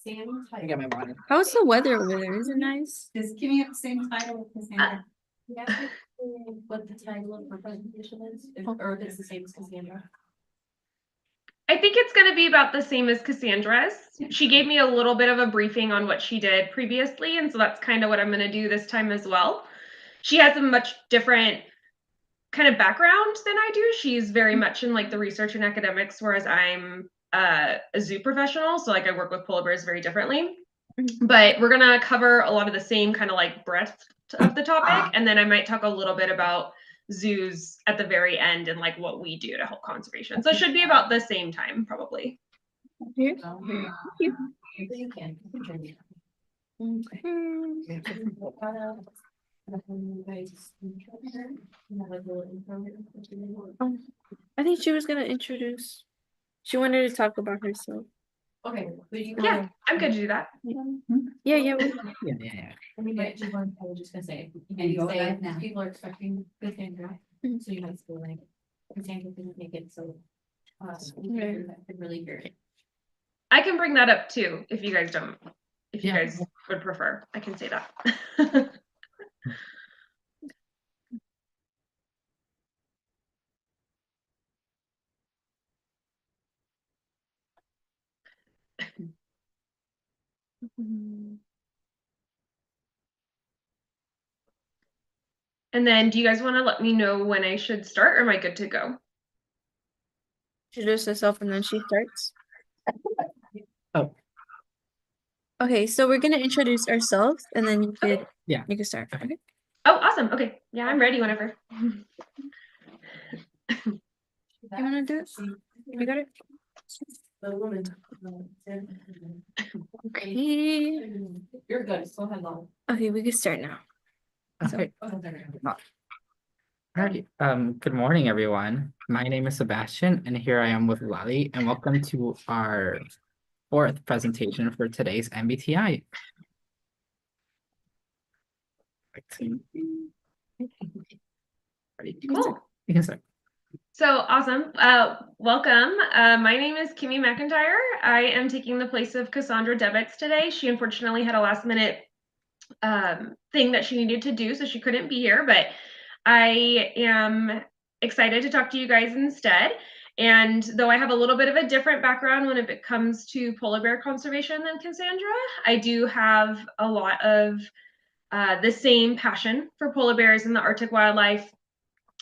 Same I title. got my water. How's the weather over there? Is it nice? Does Kimmy have the same title with Cassandra? Yeah, what the title of her presentation is, or if it's the same as Cassandra. I think it's going to be about the same as Cassandra's. She gave me a little bit of a briefing on what she did previously, and so that's kind of what I'm going to do this time as well. She has a much different kind of background than I do. She's very much in like the research and academics, whereas I'm a zoo professional, so like I work with polar bears very differently. But we're going to cover a lot of the same kind of like breadth of the topic, and then I might talk a little bit about zoos at the very end and like what we do to help conservation. So it should be about the same time probably. Here. You can. I think she was gonna introduce. She wanted to talk about herself. Okay, but you. Yeah, I'm good to do that. Yeah. Yeah. I mean, but I was just gonna say, you And go can say, live now. people are expecting Cassandra, Mhm. so you might feel like Cassandra didn't make it, so. Okay. That could really hear it. I can bring that up too if you guys don't, if you Yeah. guys would prefer. I can say that. And then do you guys want to let me know when I should start, or am I good to go? Introduce herself and then she starts. Oh. Okay, so we're gonna introduce ourselves and then you could Yeah. you can start. Okay. Oh, awesome. Okay. Yeah, I'm ready whenever. You wanna do it? You got it? The woman. Okay. You're good, go ahead, Long. Okay, we can start now. Okay. All right. Good morning, everyone. My name is Sebastian, and here I am with Lali, and welcome to our fourth presentation for today's MBTI. Ready? Cool. You can start. So awesome. Welcome. My name is Kimmy McIntyre. I am taking the place of Cassandra Debicks today. She unfortunately had a last minute thing that she needed to do, so she couldn't be here, but I am excited to talk to you guys instead. And though I have a little bit of a different background when it comes to polar bear conservation than Cassandra, I do have a lot of the same passion for polar bears and the Arctic wildlife,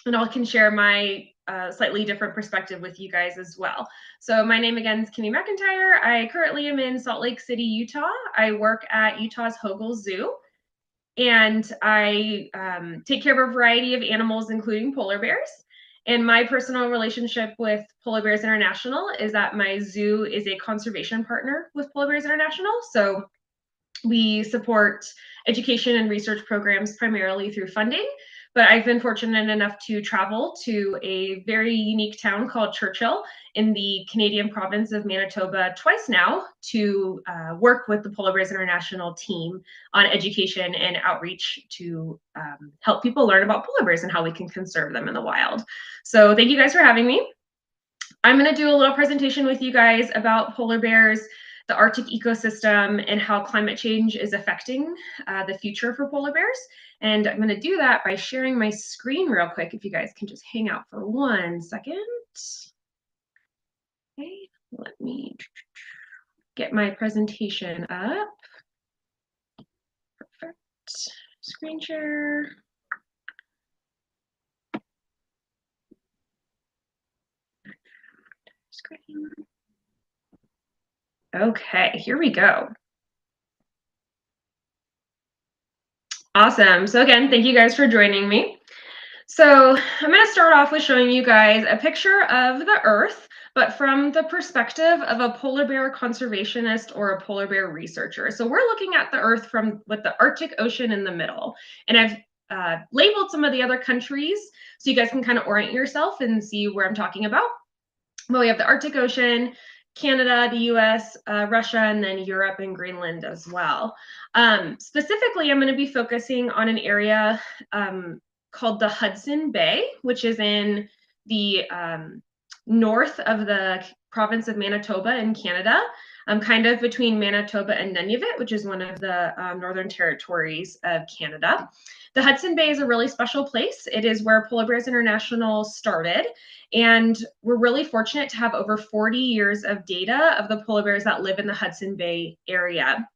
and I can share my slightly different perspective with you guys as well. So my name again is Kimmy McIntyre. I currently am in Salt Lake City, Utah. I work at Utah's Hogle Zoo, and I take care of a variety of animals, including polar bears. And my personal relationship with Polar Bears International is that my zoo is a conservation partner with Polar Bears International. So we support education and research programs primarily through funding, but I've been fortunate enough to travel to a very unique town called Churchill in the Canadian province of Manitoba twice now to work with the Polar Bears International team on education and outreach to help people learn about polar bears and how we can conserve them in the wild. So thank you guys for having me. I'm going to do a little presentation with you guys about polar bears, the Arctic ecosystem, and how climate change is affecting the future for polar bears. And I'm going to do that by sharing my screen real quick. If you guys can just hang out for 1 second. Okay, let me get my presentation up. Perfect. Screen share. Screen. Okay, here we go. Awesome. So again, thank you guys for joining me. So I'm going to start off with showing you guys a picture of the Earth, but from the perspective of a polar bear conservationist or a polar bear researcher. So we're looking at the Earth from with the Arctic Ocean in the middle. And I've labeled some of the other countries so you guys can kind of orient yourself and see where I'm talking about. Well, we have the Arctic Ocean, Canada, the US, Russia, and then Europe and Greenland as well. Specifically, I'm going to be focusing on an area called the Hudson Bay, which is in the north of the province of Manitoba in Canada, kind of between Manitoba and Nunavut, which is one of the northern territories of Canada. The Hudson Bay is a really special place. It is where Polar Bears International started, and we're really fortunate to have over 40 years of data of the polar bears that live in the Hudson Bay area.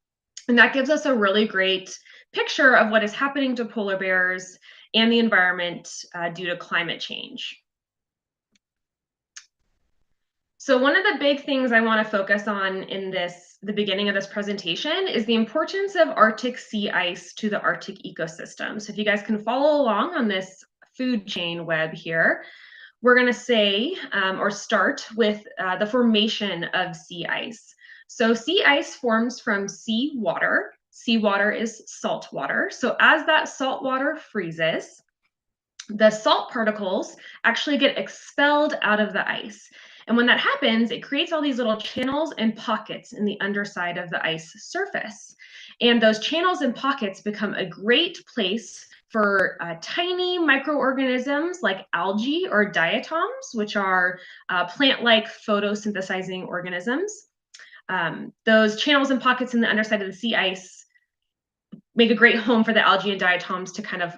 And that gives us a really great picture of what is happening to polar bears and the environment due to climate change. So one of the big things I want to focus on in the beginning of this presentation is the importance of Arctic sea ice to the Arctic ecosystem. So if you guys can follow along on this food chain web here, we're going to say or start with the formation of sea ice. So sea ice forms from sea water. Sea water is salt water. So as that salt water freezes, the salt particles actually get expelled out of the ice. And when that happens, it creates all these little channels and pockets in the underside of the ice surface. And those channels and pockets become a great place for tiny microorganisms like algae or diatoms, which are plant-like photosynthesizing organisms. Those channels and pockets in the underside of the sea ice make a great home for the algae and diatoms to kind of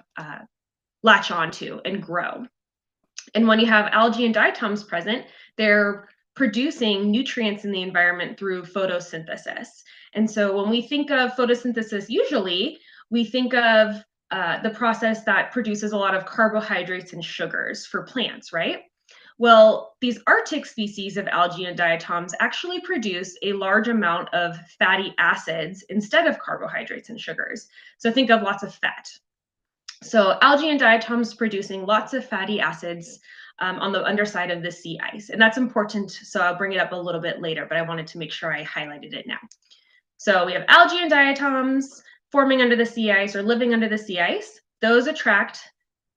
latch onto and grow. And when you have algae and diatoms present, they're producing nutrients in the environment through photosynthesis. And so when we think of photosynthesis, usually we think of the process that produces a lot of carbohydrates and sugars for plants, right? Well, these Arctic species of algae and diatoms actually produce a large amount of fatty acids instead of carbohydrates and sugars. So think of lots of fat. So algae and diatoms producing lots of fatty acids on the underside of the sea ice. And that's important, so I'll bring it up a little bit later, but I wanted to make sure I highlighted it now. So we have algae and diatoms forming under the sea ice or living under the sea ice. Those attract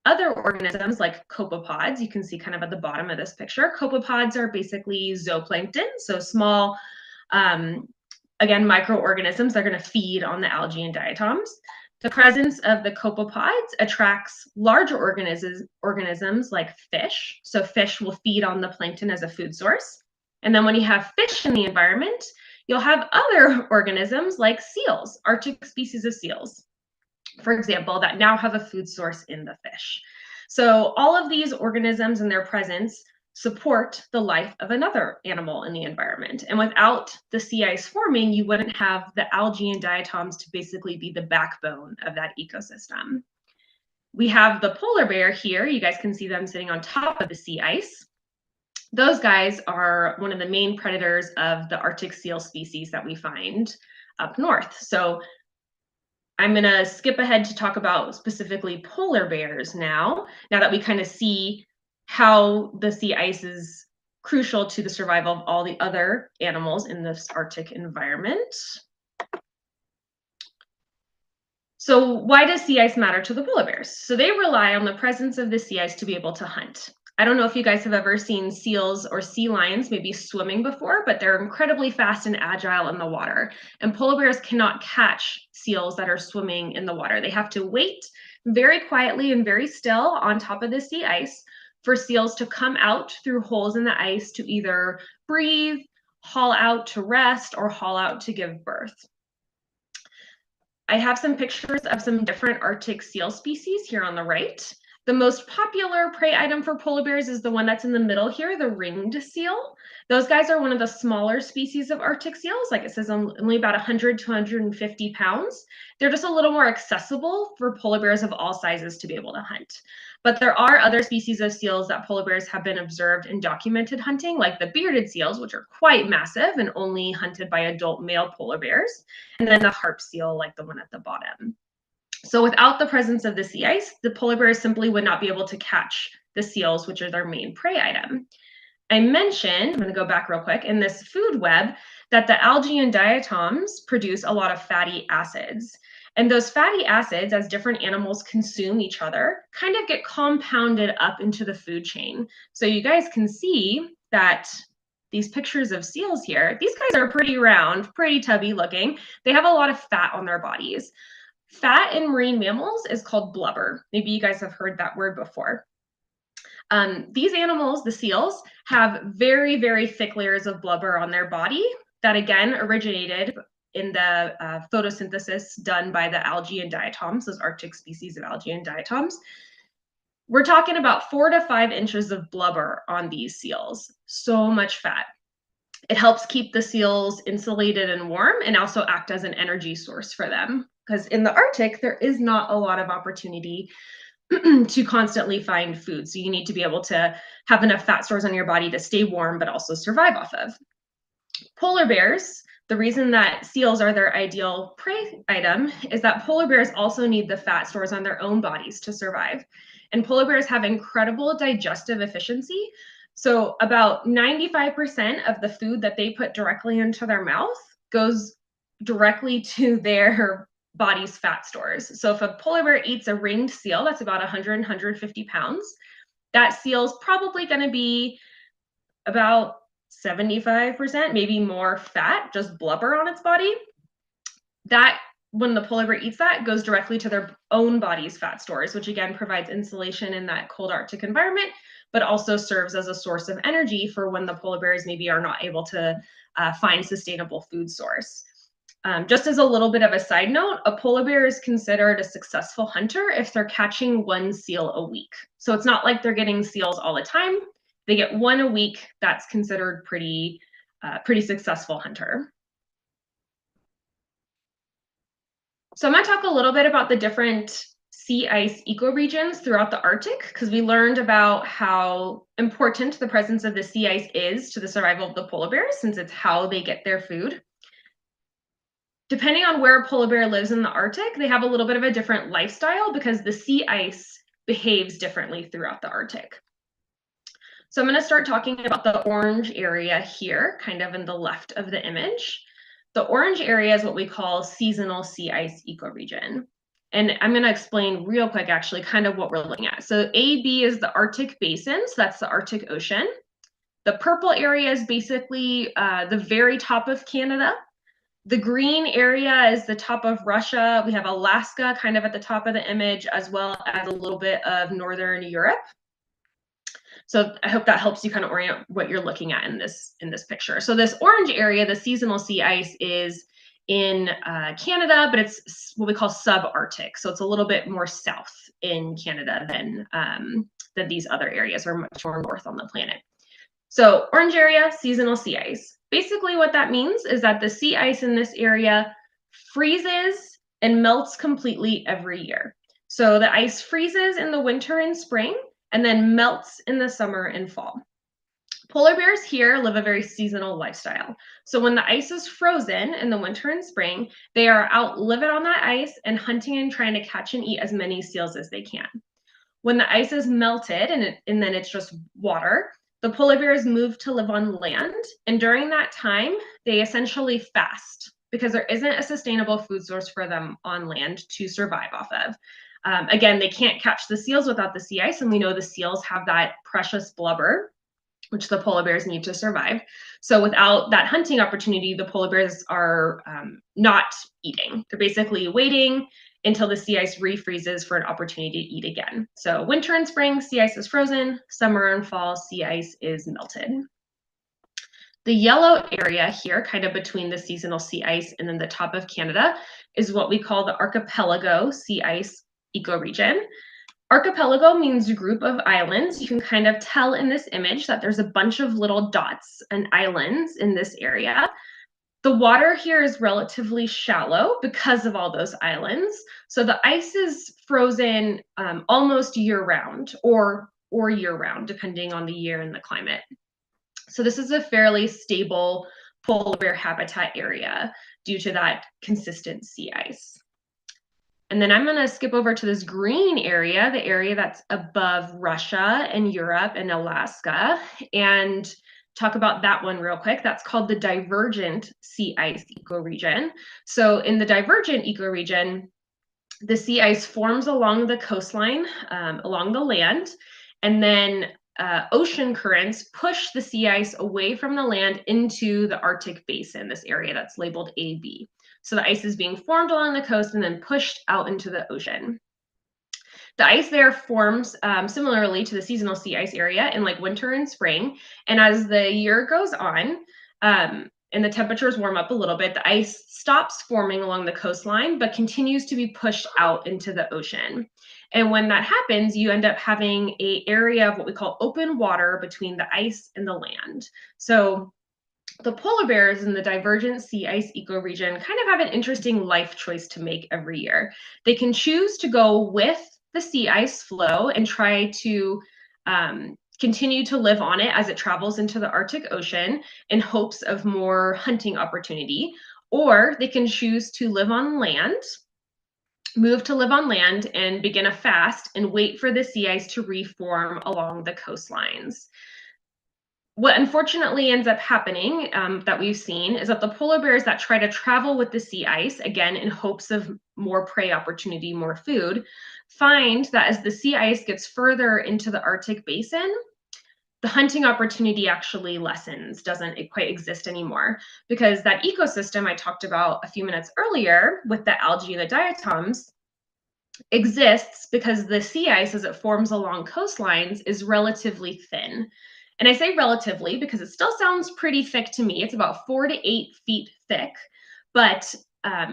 other organisms like copepods. You can see kind of at the bottom of this picture. Copepods are basically zooplankton, so small, again, microorganisms that are going to feed on the algae and diatoms. The presence of the copepods attracts larger organisms like fish. So fish will feed on the plankton as a food source. And then when you have fish in the environment, you'll have other organisms like seals, Arctic species of seals, for example, that now have a food source in the fish. So all of these organisms and their presence support the life of another animal in the environment. And without the sea ice forming, you wouldn't have the algae and diatoms to basically be the backbone of that ecosystem. We have the polar bear here. You guys can see them sitting on top of the sea ice. Those guys are one of the main predators of the Arctic seal species that we find up north. So I'm going to skip ahead to talk about specifically polar bears now that we kind of see how the sea ice is crucial to the survival of all the other animals in this Arctic environment. So why does sea ice matter to the polar bears? So they rely on the presence of the sea ice to be able to hunt. I don't know if you guys have ever seen seals or sea lions maybe swimming before, but they're incredibly fast and agile in the water. And polar bears cannot catch seals that are swimming in the water. They have to wait very quietly and very still on top of the sea ice for seals to come out through holes in the ice to either breathe, haul out to rest, or haul out to give birth. I have some pictures of some different Arctic seal species here on the right. The most popular prey item for polar bears is the one that's in the middle here, the ringed seal. Those guys are one of the smaller species of Arctic seals. Like it says, only about 100 to 150 pounds. They're just a little more accessible for polar bears of all sizes to be able to hunt. But there are other species of seals that polar bears have been observed in documented hunting, like the bearded seals, which are quite massive and only hunted by adult male polar bears. And then the harp seal, like the one at the bottom. So without the presence of the sea ice, the polar bears simply would not be able to catch the seals, which are their main prey item. I mentioned, I'm going to go back real quick, in this food web that the algae and diatoms produce a lot of fatty acids. And those fatty acids, as different animals consume each other, kind of get compounded up into the food chain. So you guys can see that these pictures of seals here, these guys are pretty round, pretty tubby looking. They have a lot of fat on their bodies. Fat in marine mammals is called blubber. Maybe you guys have heard that word before. These animals, the seals, have very, very thick layers of blubber on their body that again originated in the photosynthesis done by the algae and diatoms, those Arctic species of algae and diatoms. We're talking about 4 to 5 inches of blubber on these seals. So much fat. It helps keep the seals insulated and warm and also act as an energy source for them. Because in the Arctic, there is not a lot of opportunity to constantly find food. So you need to be able to have enough fat stores on your body to stay warm, but also survive off of. Polar bears, the reason that seals are their ideal prey item is that polar bears also need the fat stores on their own bodies to survive. And polar bears have incredible digestive efficiency. So about 95% of the food that they put directly into their mouth goes directly to their body's fat stores. So if a polar bear eats a ringed seal, that's about 100, 150 pounds, that seal's probably going to be about 75%, maybe more fat, just blubber on its body. That, when the polar bear eats that, goes directly to their own body's fat stores, which again provides insulation in that cold Arctic environment, but also serves as a source of energy for when the polar bears maybe are not able to find sustainable food source. Just as a little bit of a side note, a polar bear is considered a successful hunter if they're catching 1 seal a week. So it's not like they're getting seals all the time. They get 1 a week. That's considered pretty successful hunter. So I'm going to talk a little bit about the different sea ice ecoregions throughout the Arctic, because we learned about how important the presence of the sea ice is to the survival of the polar bears, since it's how they get their food. Depending on where a polar bear lives in the Arctic, they have a little bit of a different lifestyle because the sea ice behaves differently throughout the Arctic. So I'm going to start talking about the orange area here, kind of in the left of the image. The orange area is what we call seasonal sea ice ecoregion. And I'm going to explain real quick, actually, kind of what we're looking at. So AB is the Arctic basin, so that's the Arctic Ocean. The purple area is basically the very top of Canada. The green area is the top of Russia. We have Alaska kind of at the top of the image, as well as a little bit of Northern Europe. So I hope that helps you kind of orient what you're looking at in this picture. So this orange area, the seasonal sea ice, is in Canada, but it's what we call subarctic. So it's a little bit more south in Canada than these other areas, or much more north on the planet. So orange area, seasonal sea ice. Basically what that means is that the sea ice in this area freezes and melts completely every year. So the ice freezes in the winter and spring, and then melts in the summer and fall. Polar bears here live a very seasonal lifestyle. So when the ice is frozen in the winter and spring, they are out living on that ice and hunting and trying to catch and eat as many seals as they can. When the ice is melted and then it's just water, the polar bears move to live on land. And during that time, they essentially fast because there isn't a sustainable food source for them on land to survive off of. Again, they can't catch the seals without the sea ice, and we know the seals have that precious blubber, which the polar bears need to survive. So without that hunting opportunity, the polar bears are not eating. They're basically waiting until the sea ice refreezes for an opportunity to eat again. So winter and spring, sea ice is frozen. Summer and fall, sea ice is melted. The yellow area here, kind of between the seasonal sea ice and then the top of Canada, is what we call the archipelago sea ice ecoregion. Archipelago means group of islands. You can kind of tell in this image that there's a bunch of little dots and islands in this area. The water here is relatively shallow because of all those islands. So the ice is frozen almost year-round or year-round, depending on the year and the climate. So this is a fairly stable polar bear habitat area due to that consistent sea ice. And then I'm going to skip over to this green area, the area that's above Russia and Europe and Alaska, and talk about that one real quick. That's called the divergent sea ice ecoregion. So in the divergent ecoregion, the sea ice forms along the coastline, along the land, and then ocean currents push the sea ice away from the land into the Arctic basin, this area that's labeled AB. So the ice is being formed along the coast and then pushed out into the ocean. The ice there forms similarly to the seasonal sea ice area in like winter and spring. And as the year goes on, and the temperatures warm up a little bit, the ice stops forming along the coastline, but continues to be pushed out into the ocean. And when that happens, you end up having an area of what we call open water between the ice and the land. So the polar bears in the divergent sea ice ecoregion kind of have an interesting life choice to make every year. They can choose to go with the sea ice flow and try to continue to live on it as it travels into the Arctic Ocean in hopes of more hunting opportunity, or they can choose to live on land, move to live on land and begin a fast and wait for the sea ice to reform along the coastlines. What unfortunately ends up happening that we've seen is that the polar bears that try to travel with the sea ice, again, in hopes of more prey opportunity, more food, find that as the sea ice gets further into the Arctic basin, the hunting opportunity actually lessens, doesn't quite exist anymore, because that ecosystem I talked about a few minutes earlier with the algae and the diatoms exists because the sea ice as it forms along coastlines is relatively thin. And I say relatively because it still sounds pretty thick to me. It's about 4 to 8 feet thick, but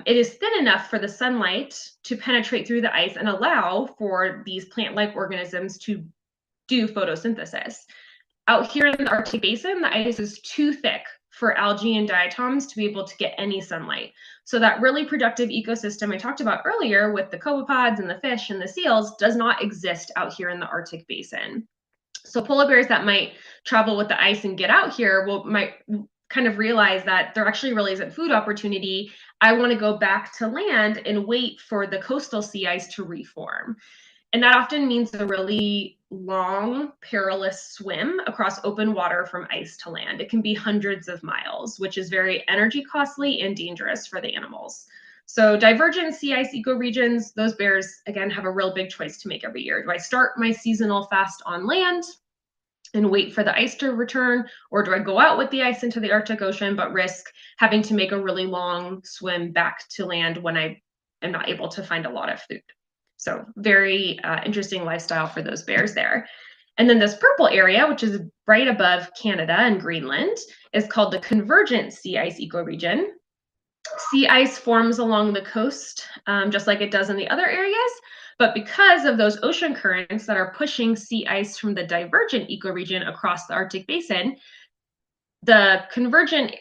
it is thin enough for the sunlight to penetrate through the ice and allow for these plant-like organisms to do photosynthesis. Out here in the Arctic basin, the ice is too thick for algae and diatoms to be able to get any sunlight. So that really productive ecosystem I talked about earlier with the copepods and the fish and the seals does not exist out here in the Arctic basin. So polar bears that might travel with the ice and get out here might kind of realize that there actually really isn't food opportunity. I want to go back to land and wait for the coastal sea ice to reform. And that often means a really long, perilous swim across open water from ice to land. It can be hundreds of miles, which is very energy costly and dangerous for the animals. So divergent sea ice ecoregions, those bears, again, have a real big choice to make every year. Do I start my seasonal fast on land and wait for the ice to return, or do I go out with the ice into the Arctic Ocean but risk having to make a really long swim back to land when I am not able to find a lot of food? So very interesting lifestyle for those bears there. And then this purple area, which is right above Canada and Greenland, is called the convergent sea ice ecoregion. Sea ice forms along the coast, just like it does in the other areas. But because of those ocean currents that are pushing sea ice from the divergent ecoregion across the Arctic basin, the convergent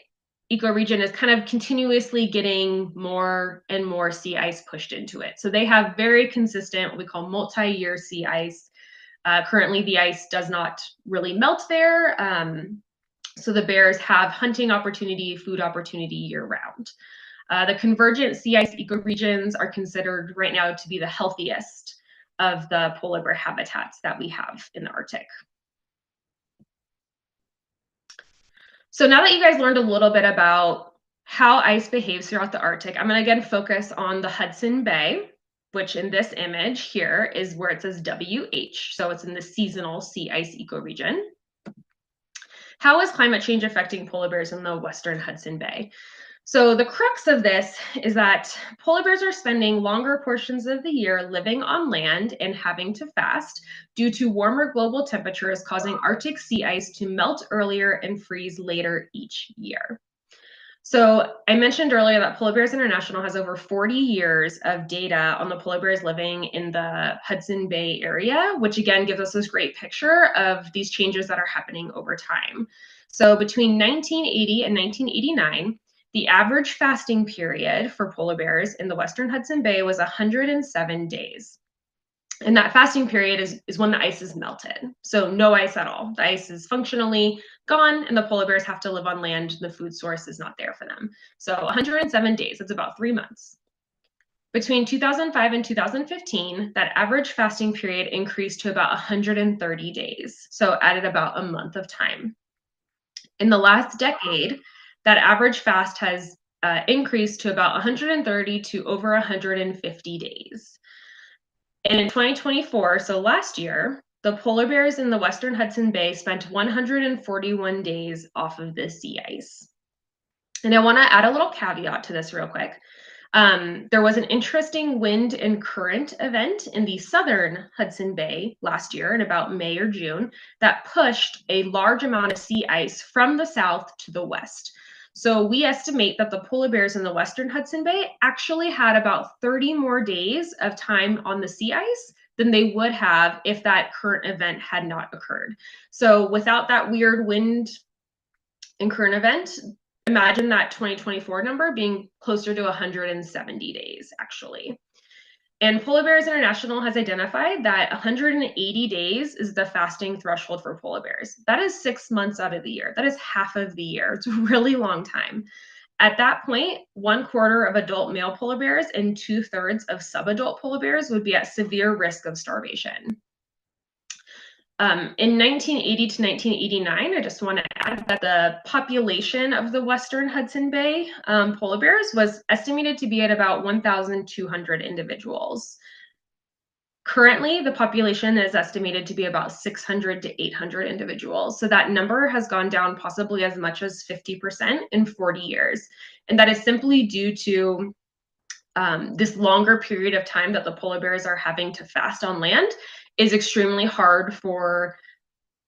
ecoregion is kind of continuously getting more and more sea ice pushed into it. So they have very consistent, what we call multi-year sea ice. Currently, the ice does not really melt there. So the bears have hunting opportunity, food opportunity year round. The convergent sea ice ecoregions are considered right now to be the healthiest of the polar bear habitats that we have in the Arctic. So now that you guys learned a little bit about how ice behaves throughout the Arctic, I'm going to again focus on the Hudson Bay, which in this image here is where it says WH. So it's in the seasonal sea ice ecoregion. How is climate change affecting polar bears in the Western Hudson Bay? So the crux of this is that polar bears are spending longer portions of the year living on land and having to fast due to warmer global temperatures causing Arctic sea ice to melt earlier and freeze later each year. So I mentioned earlier that Polar Bears International has over 40 years of data on the polar bears living in the Hudson Bay area, which again gives us this great picture of these changes that are happening over time. So between 1980 and 1989, the average fasting period for polar bears in the Western Hudson Bay was 107 days. And that fasting period is when the ice is melted. So no ice at all. The ice is functionally gone and the polar bears have to live on land. The food source is not there for them. So 107 days, that's about 3 months. Between 2005 and 2015, that average fasting period increased to about 130 days. So added about a month of time. In the last decade, that average fast has increased to about 130 to over 150 days. And in 2024, so last year, the polar bears in the Western Hudson Bay spent 141 days off of the sea ice. And I want to add a little caveat to this real quick. There was an interesting wind and current event in the southern Hudson Bay last year in about May or June that pushed a large amount of sea ice from the south to the west. So we estimate that the polar bears in the Western Hudson Bay actually had about 30 more days of time on the sea ice than they would have if that current event had not occurred. So without that weird wind and current event, imagine that 2024 number being closer to 170 days, actually. And Polar Bears International has identified that 180 days is the fasting threshold for polar bears. That is 6 months out of the year. That is half of the year. It's a really long time. At that point, 1/4 of adult male polar bears and 2/3 of subadult polar bears would be at severe risk of starvation. In 1980 to 1989, I just want to add that the population of the Western Hudson Bay polar bears was estimated to be at about 1,200 individuals. Currently, the population is estimated to be about 600 to 800 individuals. So that number has gone down possibly as much as 50% in 40 years. And that is simply due to this longer period of time that the polar bears are having to fast on land is extremely hard for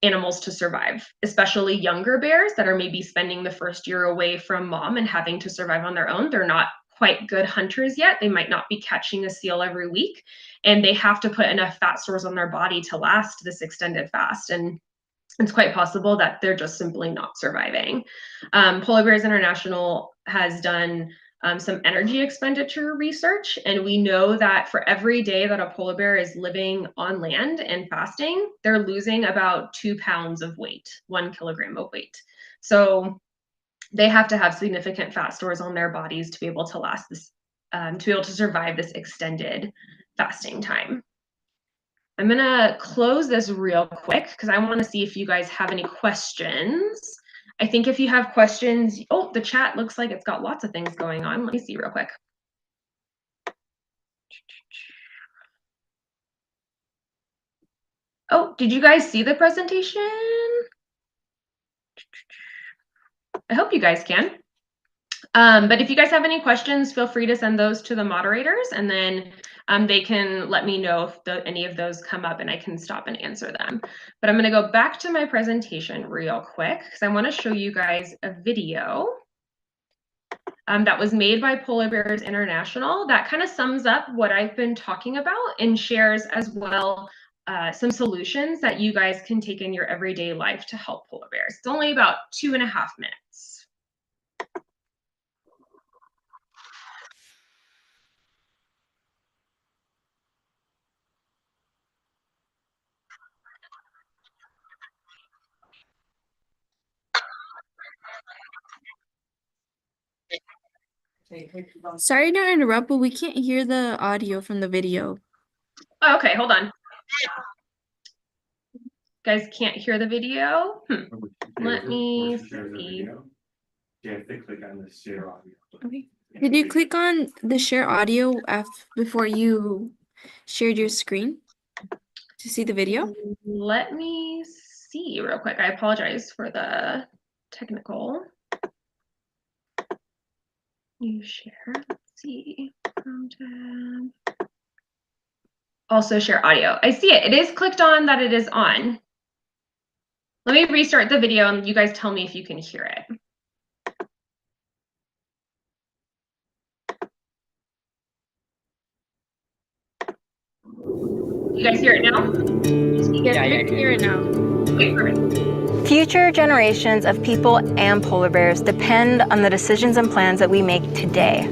animals to survive, especially younger bears that are maybe spending the first year away from mom and having to survive on their own. They're not quite good hunters yet. They might not be catching a seal every week, and they have to put enough fat stores on their body to last this extended fast. And it's quite possible that they're just simply not surviving. Polar Bears International has done some energy expenditure research, and we know that for every day that a polar bear is living on land and fasting, they're losing about 2 pounds of weight, 1 kilogram of weight. So they have to have significant fat stores on their bodies to be able to last this, to be able to survive this extended fasting time. I'm gonna close this real quick because I want to see if you guys have any questions. I think if you have questions, oh, the chat looks like it's got lots of things going on. Let me see real quick. Oh, did you guys see the presentation? I hope you guys can. But if you guys have any questions, feel free to send those to the moderators, and then they can let me know if any of those come up and I can stop and answer them. But I'm going to go back to my presentation real quick because I want to show you guys a video that was made by Polar Bears International that kind of sums up what I've been talking about and shares as well some solutions that you guys can take in your everyday life to help polar bears. It's only about 2.5 minutes. Sorry to interrupt, but we can't hear the audio from the video. Oh, okay, hold on. Guys can't hear the video? Let me see. You have to click on the share audio. Okay. Did you click on the share audio before you shared your screen to see the video? Let me see real quick. I apologize for the technical. You share, let's see. Content. Also share audio. I see it. It is clicked on that it is on. Let me restart the video and you guys tell me if you can hear it. You guys hear it now? Yes, Yeah, we can hear it now. Okay, perfect. Future generations of people and polar bears depend on the decisions and plans that we make today.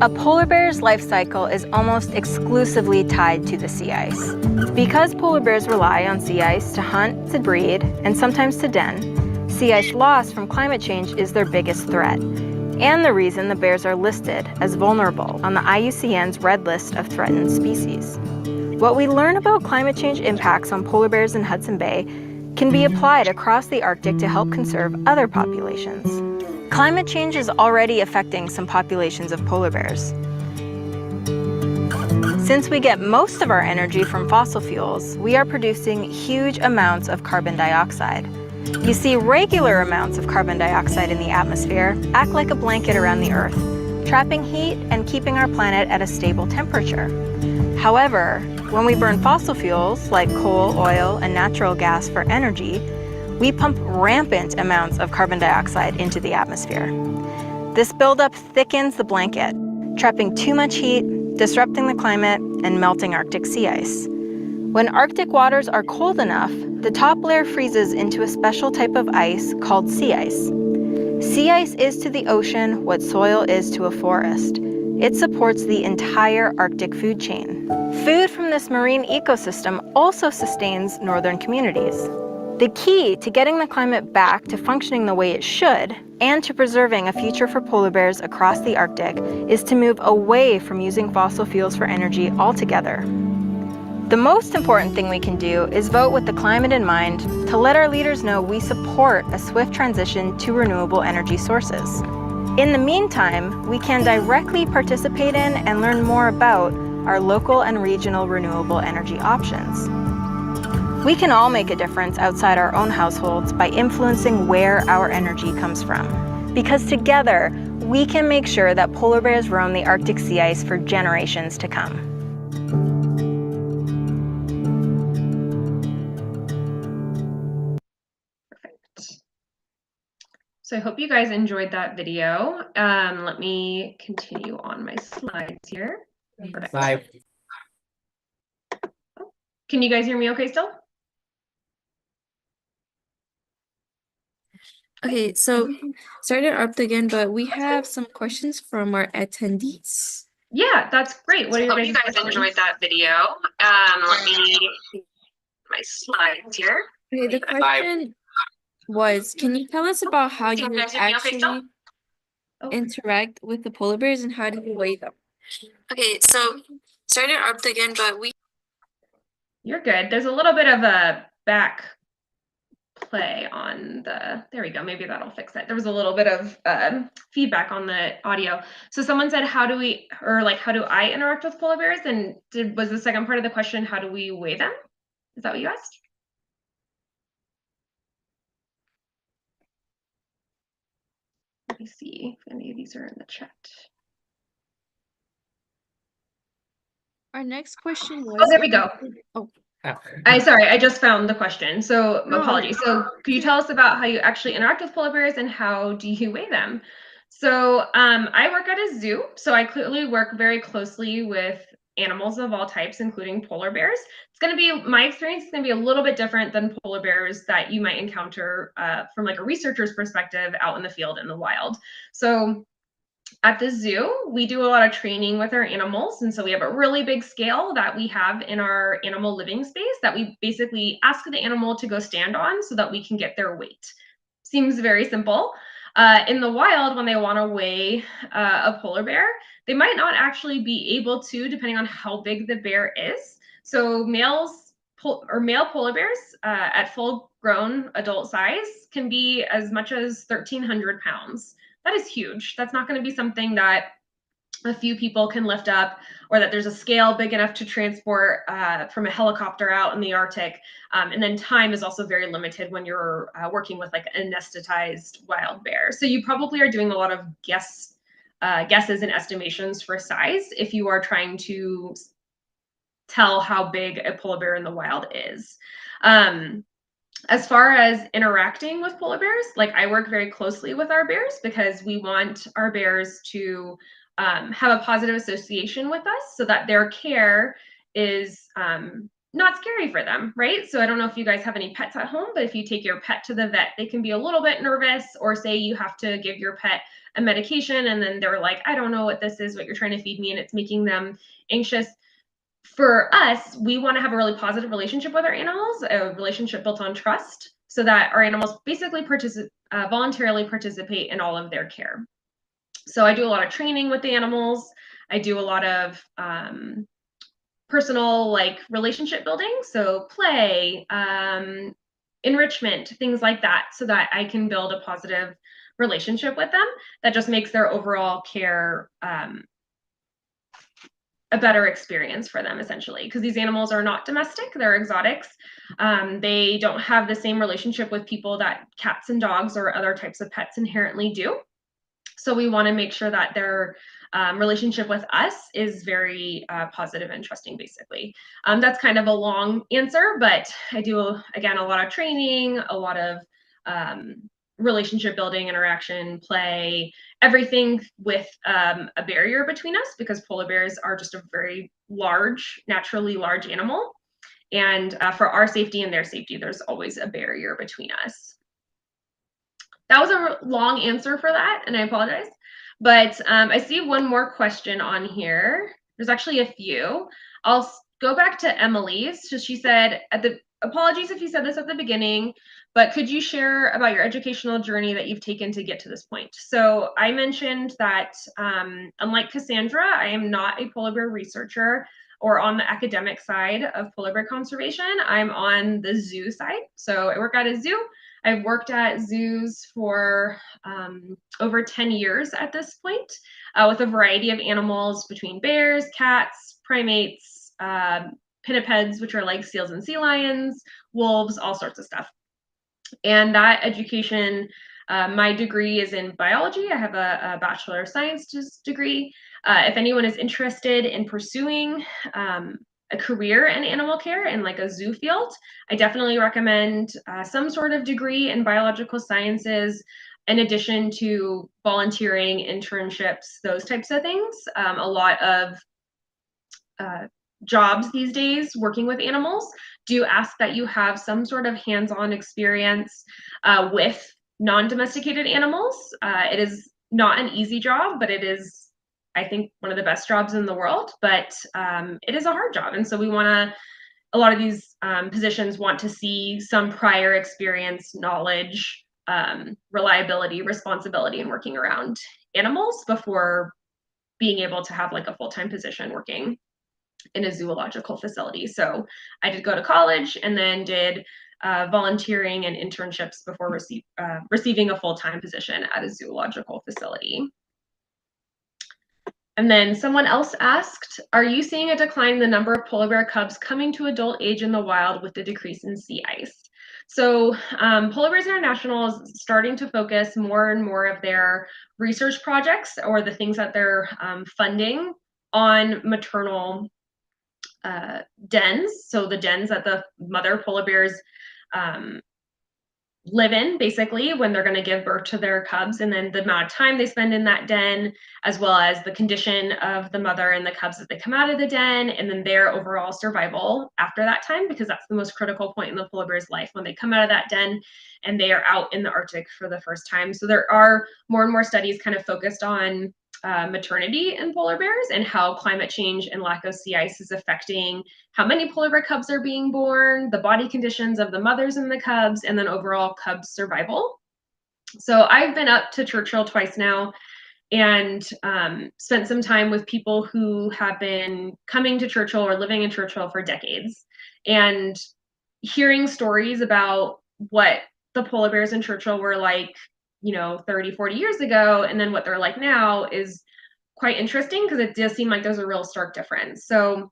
A polar bear's life cycle is almost exclusively tied to the sea ice. Because polar bears rely on sea ice to hunt, to breed, and sometimes to den, sea ice loss from climate change is their biggest threat, and the reason the bears are listed as vulnerable on the IUCN's Red List of Threatened Species. What we learn about climate change impacts on polar bears in Hudson Bay can be applied across the Arctic to help conserve other populations. Climate change is already affecting some populations of polar bears. Since we get most of our energy from fossil fuels, we are producing huge amounts of carbon dioxide. You see, regular amounts of carbon dioxide in the atmosphere act like a blanket around the Earth, trapping heat and keeping our planet at a stable temperature. However, when we burn fossil fuels like coal, oil, and natural gas for energy, we pump rampant amounts of carbon dioxide into the atmosphere. This buildup thickens the blanket, trapping too much heat, disrupting the climate, and melting Arctic sea ice. When Arctic waters are cold enough, the top layer freezes into a special type of ice called sea ice. Sea ice is to the ocean what soil is to a forest. It supports the entire Arctic food chain. Food from this marine ecosystem also sustains northern communities. The key to getting the climate back to functioning the way it should, and to preserving a future for polar bears across the Arctic, is to move away from using fossil fuels for energy altogether. The most important thing we can do is vote with the climate in mind to let our leaders know we support a swift transition to renewable energy sources. In the meantime, we can directly participate in and learn more about our local and regional renewable energy options. We can all make a difference outside our own households by influencing where our energy comes from. Because together, we can make sure that polar bears roam the Arctic sea ice for generations to come. So I hope you guys enjoyed that video. Let me continue on my slides here. Perfect. Bye. Can you guys hear me okay still? Okay, so sorry to interrupt again, but we have some questions from our attendees. Yeah, that's great. What I are hope your you guys' guys questions? enjoyed that video. Let me my slides here. Okay, the question was, can you tell us about how Can you you guys hear me okay still? actually interact with the polar bears and how do you weigh them? Okay, so sorry to interrupt again, but You're good. There's a little bit of a back play on the, there we go. Maybe that'll fix it. There was a little bit of feedback on the audio. So someone said, how do we, or like, how do I interact with polar bears? And was the second part of the question, how do we weigh them? Is that what you asked? Let me see if any of these are in the chat. our next question was. Oh, there we go. Oh, Sorry, I just found the question. So No. apologies. So could you tell us about how you actually interact with polar bears and how do you weigh them? So I work at a zoo, so I clearly work very closely with animals of all types, including polar bears. It's going to be, my experience is going to be a little bit different than polar bears that you might encounter from like a researcher's perspective out in the field in the wild. So at the zoo, we do a lot of training with our animals. And so we have a really big scale that we have in our animal living space that we basically ask the animal to go stand on so that we can get their weight. Seems very simple. In the wild, when they want to weigh a polar bear, they might not actually be able to, depending on how big the bear is. So male polar bears at full grown adult size can be as much as 1,300 pounds. That is huge. That's not going to be something that a few people can lift up, or that there's a scale big enough to transport from a helicopter out in the Arctic. And then time is also very limited when you're working with like a anesthetized wild bear. So you probably are doing a lot of guesses and estimations for size if you are trying to tell how big a polar bear in the wild is. As far as interacting with polar bears, like I work very closely with our bears because we want our bears to have a positive association with us so that their care is not scary for them, right? So I don't know if you guys have any pets at home, but if you take your pet to the vet, they can be a little bit nervous, or say you have to give your pet a medication and then they're like, I don't know what this is, what you're trying to feed me, and it's making them anxious. For us, we want to have a really positive relationship with our animals, a relationship built on trust, so that our animals basically voluntarily participate in all of their care. So I do a lot of training with the animals. I do a lot of personal like relationship building, so play, enrichment, things like that, so that I can build a positive relationship with them that just makes their overall care a better experience for them, essentially, because these animals are not domestic, they're exotics. They don't have the same relationship with people that cats and dogs or other types of pets inherently do. So we want to make sure that their relationship with us is very positive and trusting, basically. That's kind of a long answer, but I do, again, a lot of training, a lot of relationship building, interaction, play, everything with a barrier between us, because polar bears are just a very large, naturally large animal. And for our safety and their safety, there's always a barrier between us. That was a long answer for that, and I apologize. But I see one more question on here. There's actually a few. I'll go back to Emily's. So she said, apologies if you said this at the beginning, but could you share about your educational journey that you've taken to get to this point? So I mentioned that unlike Cassandra, I am not a polar bear researcher or on the academic side of polar bear conservation. I'm on the zoo side. So I work at a zoo. I've worked at zoos for over 10 years at this point, with a variety of animals between bears, cats, primates, pinnipeds, which are like seals and sea lions, wolves, all sorts of stuff. And that education, my degree is in biology. I have a Bachelor of Science degree. If anyone is interested in pursuing a career in animal care in like a zoo field, I definitely recommend some sort of degree in biological sciences, in addition to volunteering, internships, those types of things. A lot of jobs these days working with animals do ask that you have some sort of hands-on experience with non-domesticated animals. It is not an easy job, but it is, I think, one of the best jobs in the world, but it is a hard job. And so we want to, a lot of these positions want to see some prior experience, knowledge, reliability, responsibility in working around animals before being able to have like a full-time position working in a zoological facility. So I did go to college and then did volunteering and internships before receiving a full-time position at a zoological facility. And then someone else asked, are you seeing a decline in the number of polar bear cubs coming to adult age in the wild with the decrease in sea ice? So Polar Bears International is starting to focus more and more of their research projects, or the things that they're funding, on maternal dens. So the dens that the mother polar bears live in, basically, when they're going to give birth to their cubs, and then the amount of time they spend in that den, as well as the condition of the mother and the cubs as they come out of the den, and then their overall survival after that time, because that's the most critical point in the polar bear's life, when they come out of that den and they are out in the Arctic for the first time. So there are more and more studies kind of focused on maternity in polar bears and how climate change and lack of sea ice is affecting how many polar bear cubs are being born, the body conditions of the mothers and the cubs, and then overall cub survival. So I've been up to Churchill twice now and spent some time with people who have been coming to Churchill or living in Churchill for decades, and hearing stories about what the polar bears in Churchill were like, 30, 40 years ago, and then what they're like now is quite interesting, because it does seem like there's a real stark difference. So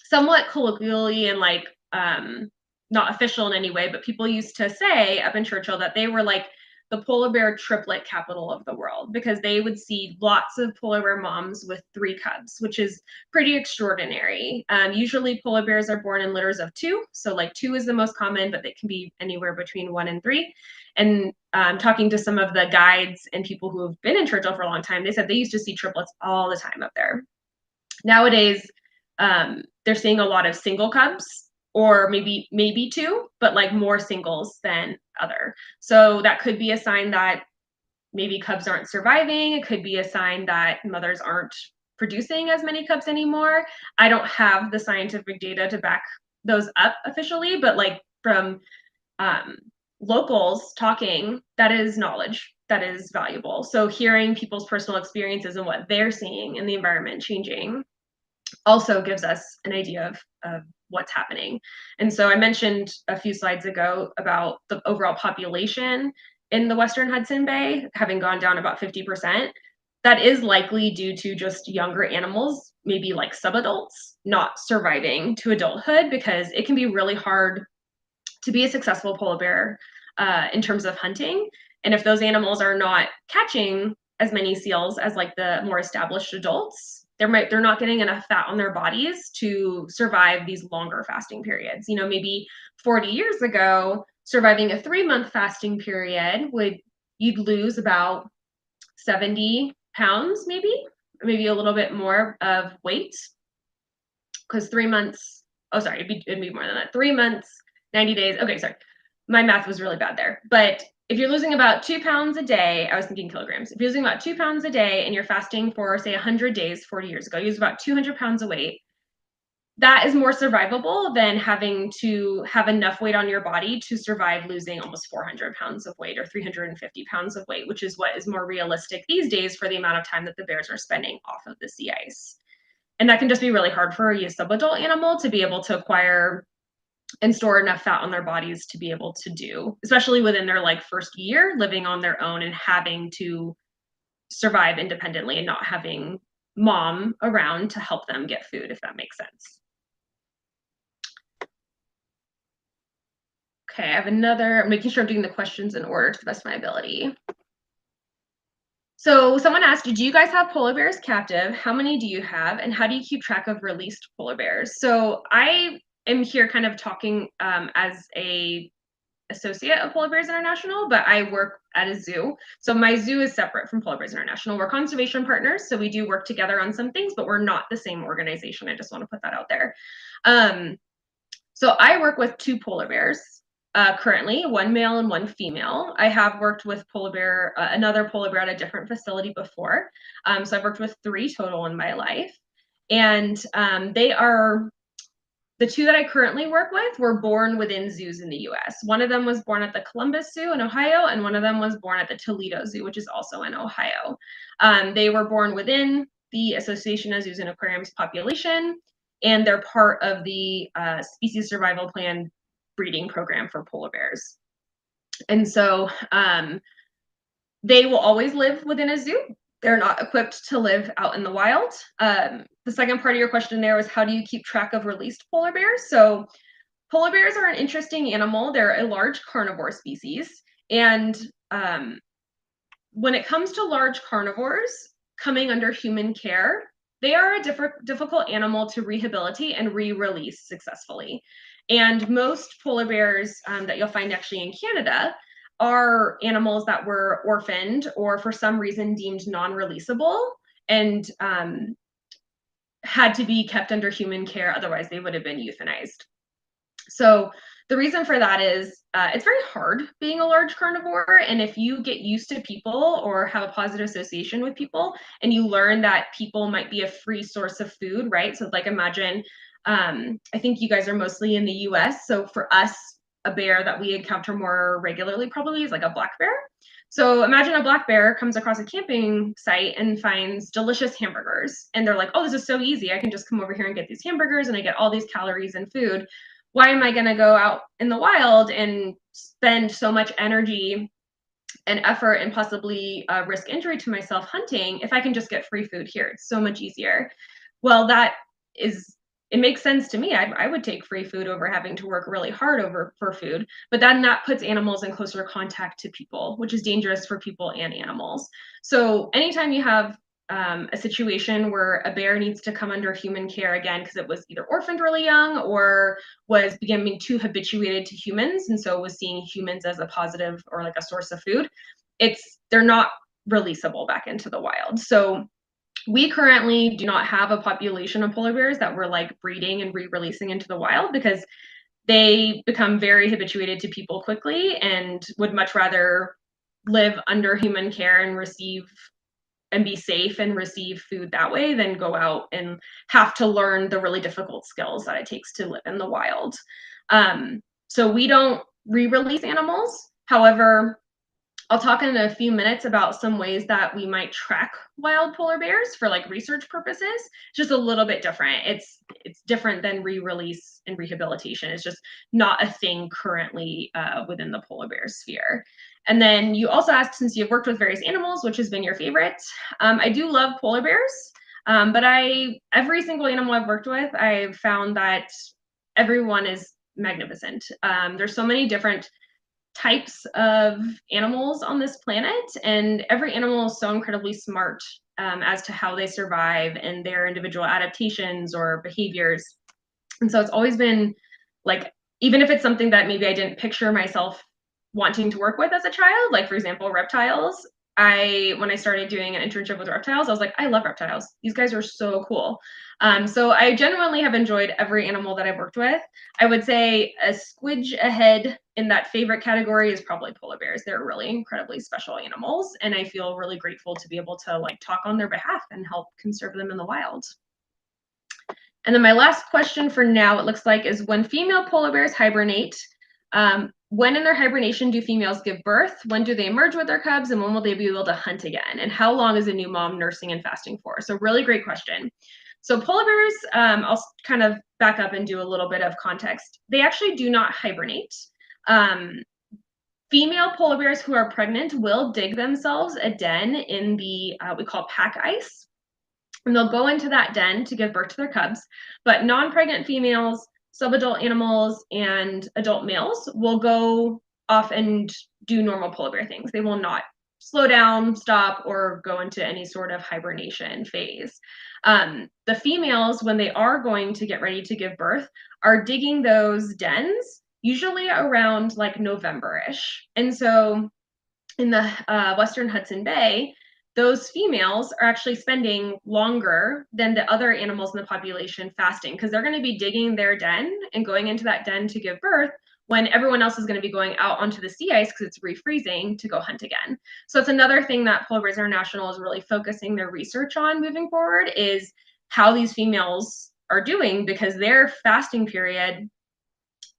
somewhat colloquially and like not official in any way, but people used to say up in Churchill that they were like the polar bear triplet capital of the world, because they would see lots of polar bear moms with 3 cubs, which is pretty extraordinary. Usually polar bears are born in litters of 2. So like 2 is the most common, but they can be anywhere between 1 and 3. And talking to some of the guides and people who have been in Churchill for a long time, they said they used to see triplets all the time up there. Nowadays, they're seeing a lot of single cubs, or maybe 2, but like more singles than other. So that could be a sign that maybe cubs aren't surviving. It could be a sign that mothers aren't producing as many cubs anymore. I don't have the scientific data to back those up officially, but like from locals talking, that is knowledge that is valuable. So hearing people's personal experiences and what they're seeing in the environment changing also gives us an idea of what's happening. And so I mentioned a few slides ago about the overall population in the Western Hudson Bay having gone down about 50%. that is likely due to just younger animals, maybe like subadults, not surviving to adulthood, because it can be really hard to be a successful polar bear in terms of hunting. And if those animals are not catching as many seals as like the more established adults, they're not getting enough fat on their bodies to survive these longer fasting periods. You know, maybe 40 years ago, surviving a 3-month fasting period you'd lose about 70 pounds, maybe a little bit more of weight, because 3 months, oh sorry, it'd be more than that. 3 months, 90 days. Okay, sorry, my math was really bad there. But if you're losing about 2 pounds a day, I was thinking kilograms. If you're losing about 2 pounds a day and you're fasting for, say, 100 days, 40 years ago, you lose about 200 pounds of weight. That is more survivable than having to have enough weight on your body to survive losing almost 400 pounds of weight or 350 pounds of weight, which is what is more realistic these days for the amount of time that the bears are spending off of the sea ice. And that can just be really hard for a subadult animal to be able to acquire and store enough fat on their bodies to be able to do, especially within their like first year living on their own and having to survive independently and not having mom around to help them get food, if that makes sense. Okay, I have another, I'm making sure I'm doing the questions in order to the best of my ability. So someone asked, do you guys have polar bears captive? How many do you have? And how do you keep track of released polar bears? So I am here kind of talking as a associate of Polar Bears International, but I work at a zoo. So my zoo is separate from Polar Bears International. We're conservation partners, so we do work together on some things, but we're not the same organization. I just want to put that out there. So I work with 2 polar bears currently, 1 male and 1 female. I have worked with another polar bear at a different facility before. So I've worked with 3 total in my life. And they are, the 2 that I currently work with were born within zoos in the US. One of them was born at the Columbus Zoo in Ohio, and one of them was born at the Toledo Zoo, which is also in Ohio. They were born within the Association of Zoos and Aquariums population, and they're part of the Species Survival Plan breeding program for polar bears. And so they will always live within a zoo. They're not equipped to live out in the wild. The second part of your question there was, how do you keep track of released polar bears? So polar bears are an interesting animal. They're a large carnivore species. And when it comes to large carnivores coming under human care, they are a difficult animal to rehabilitate and re-release successfully. And most polar bears that you'll find actually in Canada are animals that were orphaned or for some reason deemed non-releasable and had to be kept under human care, otherwise they would have been euthanized. So the reason for that is it's very hard being a large carnivore, and if you get used to people or have a positive association with people and you learn that people might be a free source of food, right? So like imagine, I think you guys are mostly in the US, so for us, a bear that we encounter more regularly probably is like a black bear. So imagine a black bear comes across a camping site and finds delicious hamburgers. And they're like, oh, this is so easy. I can just come over here and get these hamburgers and I get all these calories and food. Why am I going to go out in the wild and spend so much energy and effort and possibly risk injury to myself hunting if I can just get free food here? It's so much easier. Well, it makes sense to me. I would take free food over having to work really hard for food, but then that puts animals in closer contact to people, which is dangerous for people and animals. So anytime you have a situation where a bear needs to come under human care again because it was either orphaned really young or was becoming too habituated to humans and so was seeing humans as a positive or like a source of food, they're not releasable back into the wild. So we currently do not have a population of polar bears that we're like breeding and re-releasing into the wild because they become very habituated to people quickly and would much rather live under human care and receive and be safe and receive food that way than go out and have to learn the really difficult skills that it takes to live in the wild. So we don't re-release animals. However, I'll talk in a few minutes about some ways that we might track wild polar bears for like research purposes. It's just a little bit different. It's different than re-release and rehabilitation. It's just not a thing currently within the polar bear sphere. And then you also asked, since you've worked with various animals, which has been your favorite. I do love polar bears, but every single animal I've worked with, I've found that everyone is magnificent. There's so many different types of animals on this planet, and every animal is so incredibly smart as to how they survive and their individual adaptations or behaviors. And so it's always been like, even if it's something that maybe I didn't picture myself wanting to work with as a child, like for example, reptiles, when I started doing an internship with reptiles, I was like, I love reptiles. These guys are so cool. So I genuinely have enjoyed every animal that I've worked with. I would say a squidge ahead in that favorite category is probably polar bears. They're really incredibly special animals, and I feel really grateful to be able to like talk on their behalf and help conserve them in the wild. And then my last question for now, it looks like, is when female polar bears hibernate, when in their hibernation do females give birth? When do they emerge with their cubs? And when will they be able to hunt again? And how long is a new mom nursing and fasting for? So really great question. So polar bears, I'll kind of back up and do a little bit of context. They actually do not hibernate. Female polar bears who are pregnant will dig themselves a den in the, we call pack ice. And they'll go into that den to give birth to their cubs. But non-pregnant females, subadult animals, and adult males will go off and do normal polar bear things. They will not slow down, stop, or go into any sort of hibernation phase. The females, when they are going to get ready to give birth, are digging those dens usually around like November-ish. And so in the Western Hudson Bay, those females are actually spending longer than the other animals in the population fasting, because they're going to be digging their den and going into that den to give birth when everyone else is going to be going out onto the sea ice because it's refreezing to go hunt again. So it's another thing that Polar Bears International is really focusing their research on moving forward, is how these females are doing, because their fasting period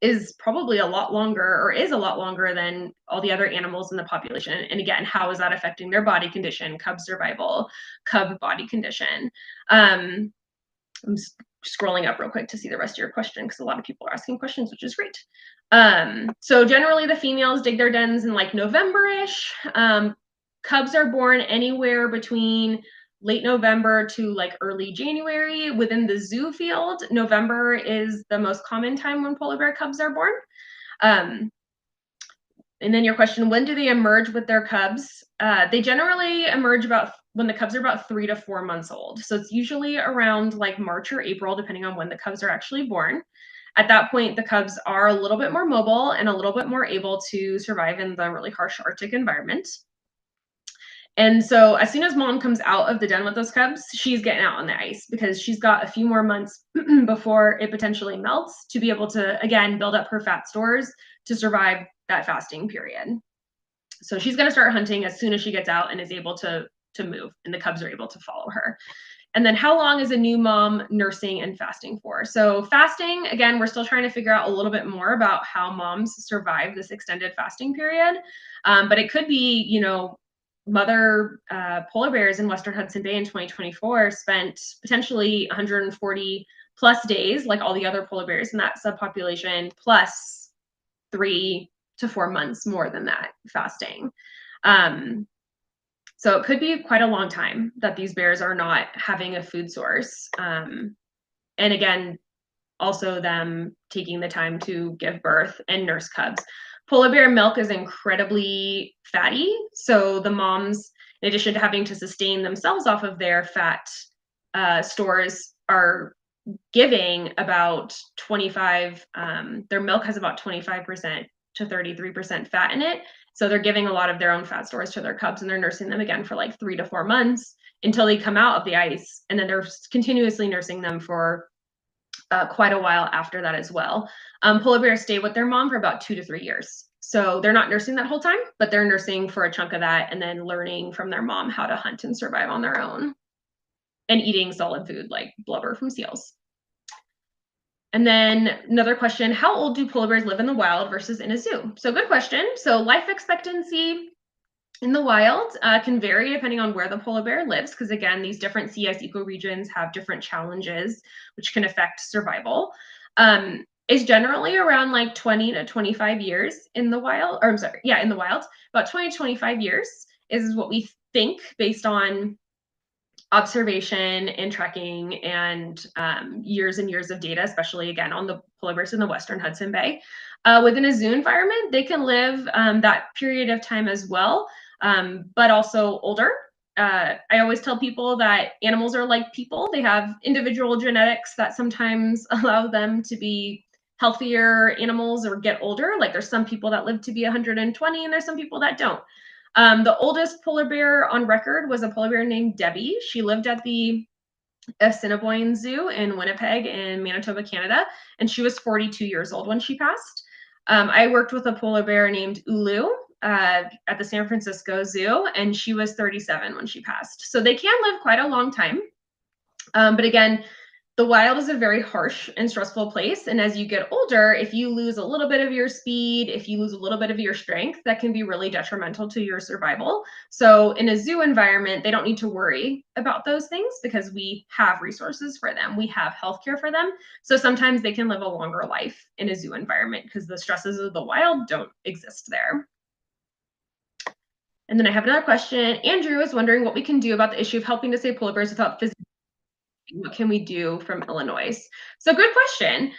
is probably a lot longer, or is a lot longer than all the other animals in the population. And again, how is that affecting their body condition, cub survival, cub body condition? I'm scrolling up real quick to see the rest of your question, because a lot of people are asking questions, which is great. So generally the females dig their dens in like November-ish. Cubs are born anywhere between late November to like early January. Within the zoo field, November is the most common time when polar bear cubs are born. And then your question, when do they emerge with their cubs? They generally emerge when the cubs are about 3 to 4 months old. So it's usually around like March or April, depending on when the cubs are actually born. At that point, the cubs are a little bit more mobile and a little bit more able to survive in the really harsh Arctic environment. And so as soon as mom comes out of the den with those cubs, she's getting out on the ice, because she's got a few more months before it potentially melts to be able to, again, build up her fat stores to survive that fasting period. So she's going to start hunting as soon as she gets out and is able to move, and the cubs are able to follow her. And then how long is a new mom nursing and fasting for? So fasting, again, we're still trying to figure out a little bit more about how moms survive this extended fasting period. But it could be, you know, mother polar bears in Western Hudson Bay in 2024 spent potentially 140 plus days, like all the other polar bears in that subpopulation, plus 3 to 4 months more than that fasting. So it could be quite a long time that these bears are not having a food source. And again, also them taking the time to give birth and nurse cubs. Polar bear milk is incredibly fatty. So the moms, in addition to having to sustain themselves off of their fat stores, are giving about 25, their milk has about 25% to 33% fat in it. So they're giving a lot of their own fat stores to their cubs, and they're nursing them again for like 3 to 4 months until they come out of the ice. And then they're continuously nursing them for quite a while after that as well. Polar bears stay with their mom for about 2 to 3 years. So they're not nursing that whole time, but they're nursing for a chunk of that and then learning from their mom how to hunt and survive on their own, and eating solid food like blubber from seals. And then another question, how old do polar bears live in the wild versus in a zoo? So good question. So life expectancy in the wild can vary depending on where the polar bear lives, because again, these different sea ice ecoregions have different challenges which can affect survival. Is generally around like 20 to 25 years in the wild, or I'm sorry, yeah, in the wild, about 20 to 25 years is what we think based on observation and tracking and years and years of data, especially again on the polar bears in the Western Hudson Bay. Within a zoo environment, they can live that period of time as well, but also older. I always tell people that animals are like people. They have individual genetics that sometimes allow them to be healthier animals or get older. Like there's some people that live to be 120 and there's some people that don't. The oldest polar bear on record was a polar bear named Debbie. She lived at the Assiniboine Zoo in Winnipeg in Manitoba, Canada, and she was 42 years old when she passed. I worked with a polar bear named Ulu at the San Francisco Zoo, and she was 37 when she passed. So they can live quite a long time. But again, the wild is a very harsh and stressful place. And as you get older, if you lose a little bit of your speed, if you lose a little bit of your strength, that can be really detrimental to your survival. So in a zoo environment, they don't need to worry about those things because we have resources for them. We have healthcare for them. So sometimes they can live a longer life in a zoo environment because the stresses of the wild don't exist there. And then I have another question. Andrew is wondering what we can do about the issue of helping to save polar bears without physical. What can we do from Illinois? So good question.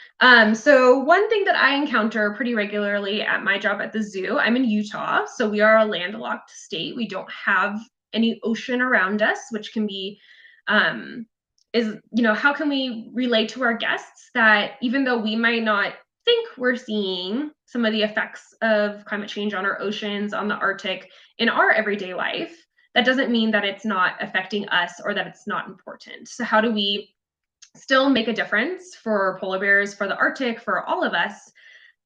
So one thing that I encounter pretty regularly at my job at the zoo, I'm in Utah, so we are a landlocked state. We don't have any ocean around us, which can be, how can we relate to our guests that even though we might not think we're seeing some of the effects of climate change on our oceans, on the Arctic, in our everyday life, that doesn't mean that it's not affecting us or that it's not important. So how do we still make a difference for polar bears, for the Arctic, for all of us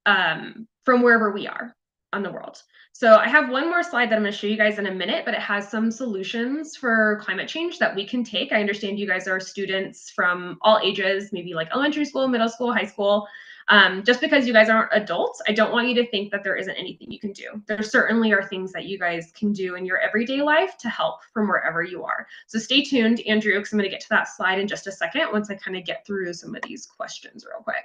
from wherever we are on the world? So I have one more slide that I'm going to show you guys in a minute, but it has some solutions for climate change that we can take. I understand you guys are students from all ages, maybe like elementary school, middle school, high school. Just because you guys aren't adults, I don't want you to think that there isn't anything you can do. There certainly are things that you guys can do in your everyday life to help from wherever you are. So stay tuned, Andrew, because I'm going to get to that slide in just a second once I kind of get through some of these questions real quick.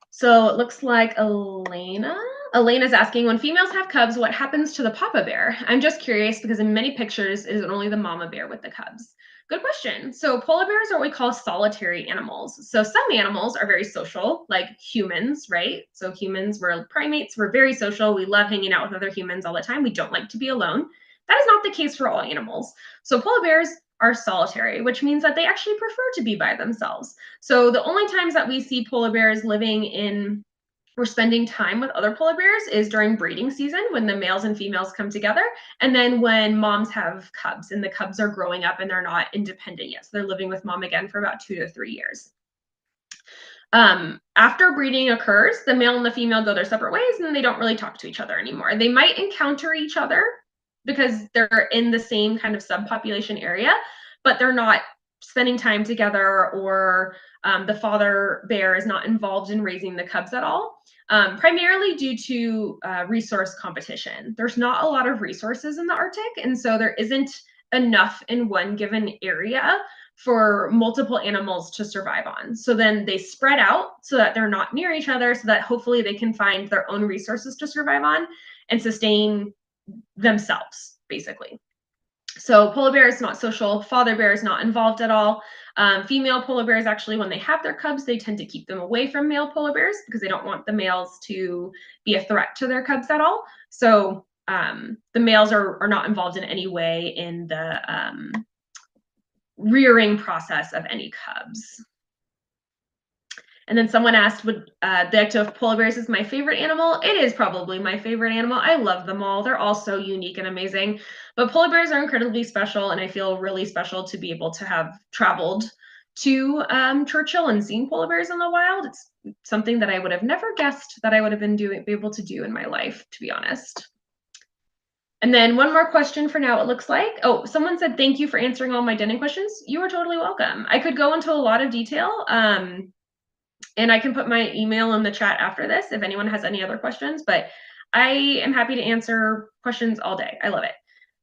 So it looks like Elena's asking, when females have cubs, what happens to the papa bear? I'm just curious because in many pictures, it is only the mama bear with the cubs. Good question. So polar bears are what we call solitary animals. So some animals are very social, like humans, right? So humans, we're primates, we're very social. We love hanging out with other humans all the time. We don't like to be alone. That is not the case for all animals. So polar bears are solitary, which means that they actually prefer to be by themselves. So the only times that we see polar bears living in or spending time with other polar bears is during breeding season when the males and females come together, and then when moms have cubs and the cubs are growing up and they're not independent yet. So they're living with mom again for about 2 to 3 years. After breeding occurs, the male and the female go their separate ways and they don't really talk to each other anymore. They might encounter each other because they're in the same kind of subpopulation area, but they're not spending time together, or the father bear is not involved in raising the cubs at all, primarily due to resource competition. There's not a lot of resources in the Arctic, and so there isn't enough in one given area for multiple animals to survive on. So then they spread out so that they're not near each other, so that hopefully they can find their own resources to survive on and sustain themselves, basically. So polar bear is not social, father bear is not involved at all. Female polar bears, actually, when they have their cubs, they tend to keep them away from male polar bears because they don't want the males to be a threat to their cubs at all. So the males are not involved in any way in the rearing process of any cubs. And then someone asked, would the ecto of polar bears is my favorite animal? It is probably my favorite animal. I love them all. They're all so unique and amazing. But polar bears are incredibly special, and I feel really special to be able to have traveled to Churchill and seen polar bears in the wild. It's something that I would have never guessed that I would have be able to do in my life, to be honest. And then one more question for now, it looks like. Oh, someone said, thank you for answering all my denning questions. You are totally welcome. I could go into a lot of detail. And I can put my email in the chat after this if anyone has any other questions, but I am happy to answer questions all day. I love it.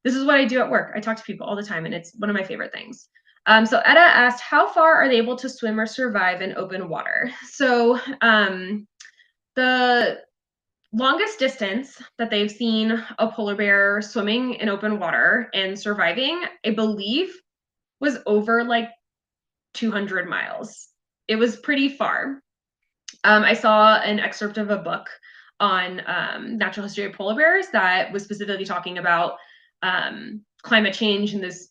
This is what I do at work. I talk to people all the time, and it's one of my favorite things. So Etta asked, how far are they able to swim or survive in open water? So the longest distance that they've seen a polar bear swimming in open water and surviving, I believe, was over like 200 miles. It was pretty far. I saw an excerpt of a book on natural history of polar bears that was specifically talking about climate change, and this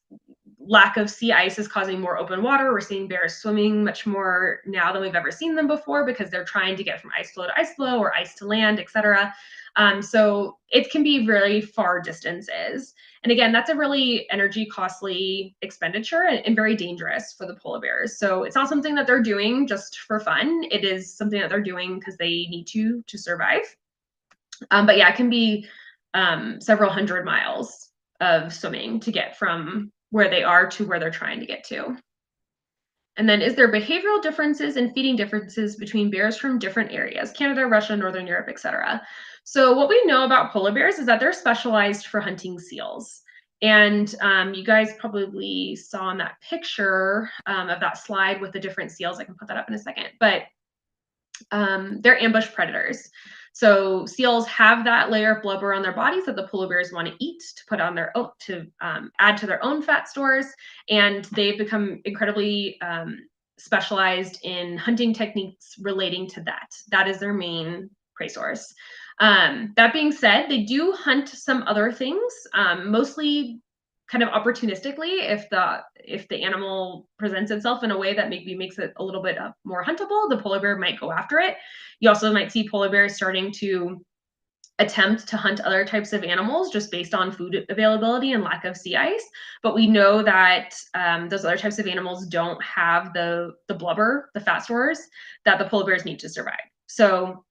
lack of sea ice is causing more open water. We're seeing bears swimming much more now than we've ever seen them before because they're trying to get from ice flow to ice flow or ice to land, etc. So it can be really far distances. And again, that's a really energy costly expenditure and very dangerous for the polar bears. So it's not something that they're doing just for fun. It is something that they're doing because they need to survive. But yeah, it can be several hundred miles of swimming to get from where they are to where they're trying to get to. And then, is there behavioral differences and feeding differences between bears from different areas, Canada, Russia, Northern Europe, etc.? So what we know about polar bears is that they're specialized for hunting seals. And you guys probably saw in that picture of that slide with the different seals. I can put that up in a second. But they're ambush predators. So seals have that layer of blubber on their bodies that the polar bears want to eat to put on their own, to add to their own fat stores, and they've become incredibly specialized in hunting techniques relating to that. That is their main prey source. That being said, they do hunt some other things, mostly kind of opportunistically. If the animal presents itself in a way that maybe makes it a little bit more huntable, the polar bear might go after it. You also might see polar bears starting to attempt to hunt other types of animals just based on food availability and lack of sea ice. But we know that those other types of animals don't have the blubber, the fat stores that the polar bears need to survive. So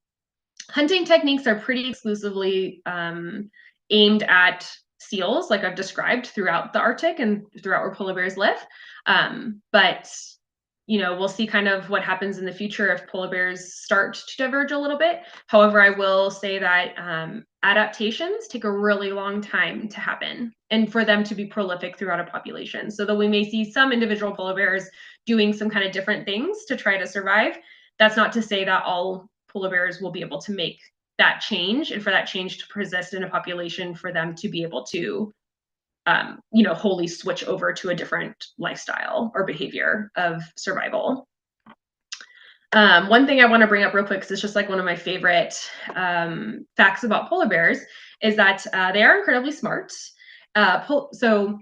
hunting techniques are pretty exclusively aimed at seals, like I've described, throughout the Arctic and throughout where polar bears live. But we'll see kind of what happens in the future if polar bears start to diverge a little bit. However, I will say that adaptations take a really long time to happen and for them to be prolific throughout a population. So though we may see some individual polar bears doing some kind of different things to try to survive, that's not to say that all polar bears will be able to make that change, and for that change to persist in a population for them to be able to wholly switch over to a different lifestyle or behavior of survival. One thing I want to bring up real quick, because it's just like one of my favorite facts about polar bears, is that they are incredibly smart. So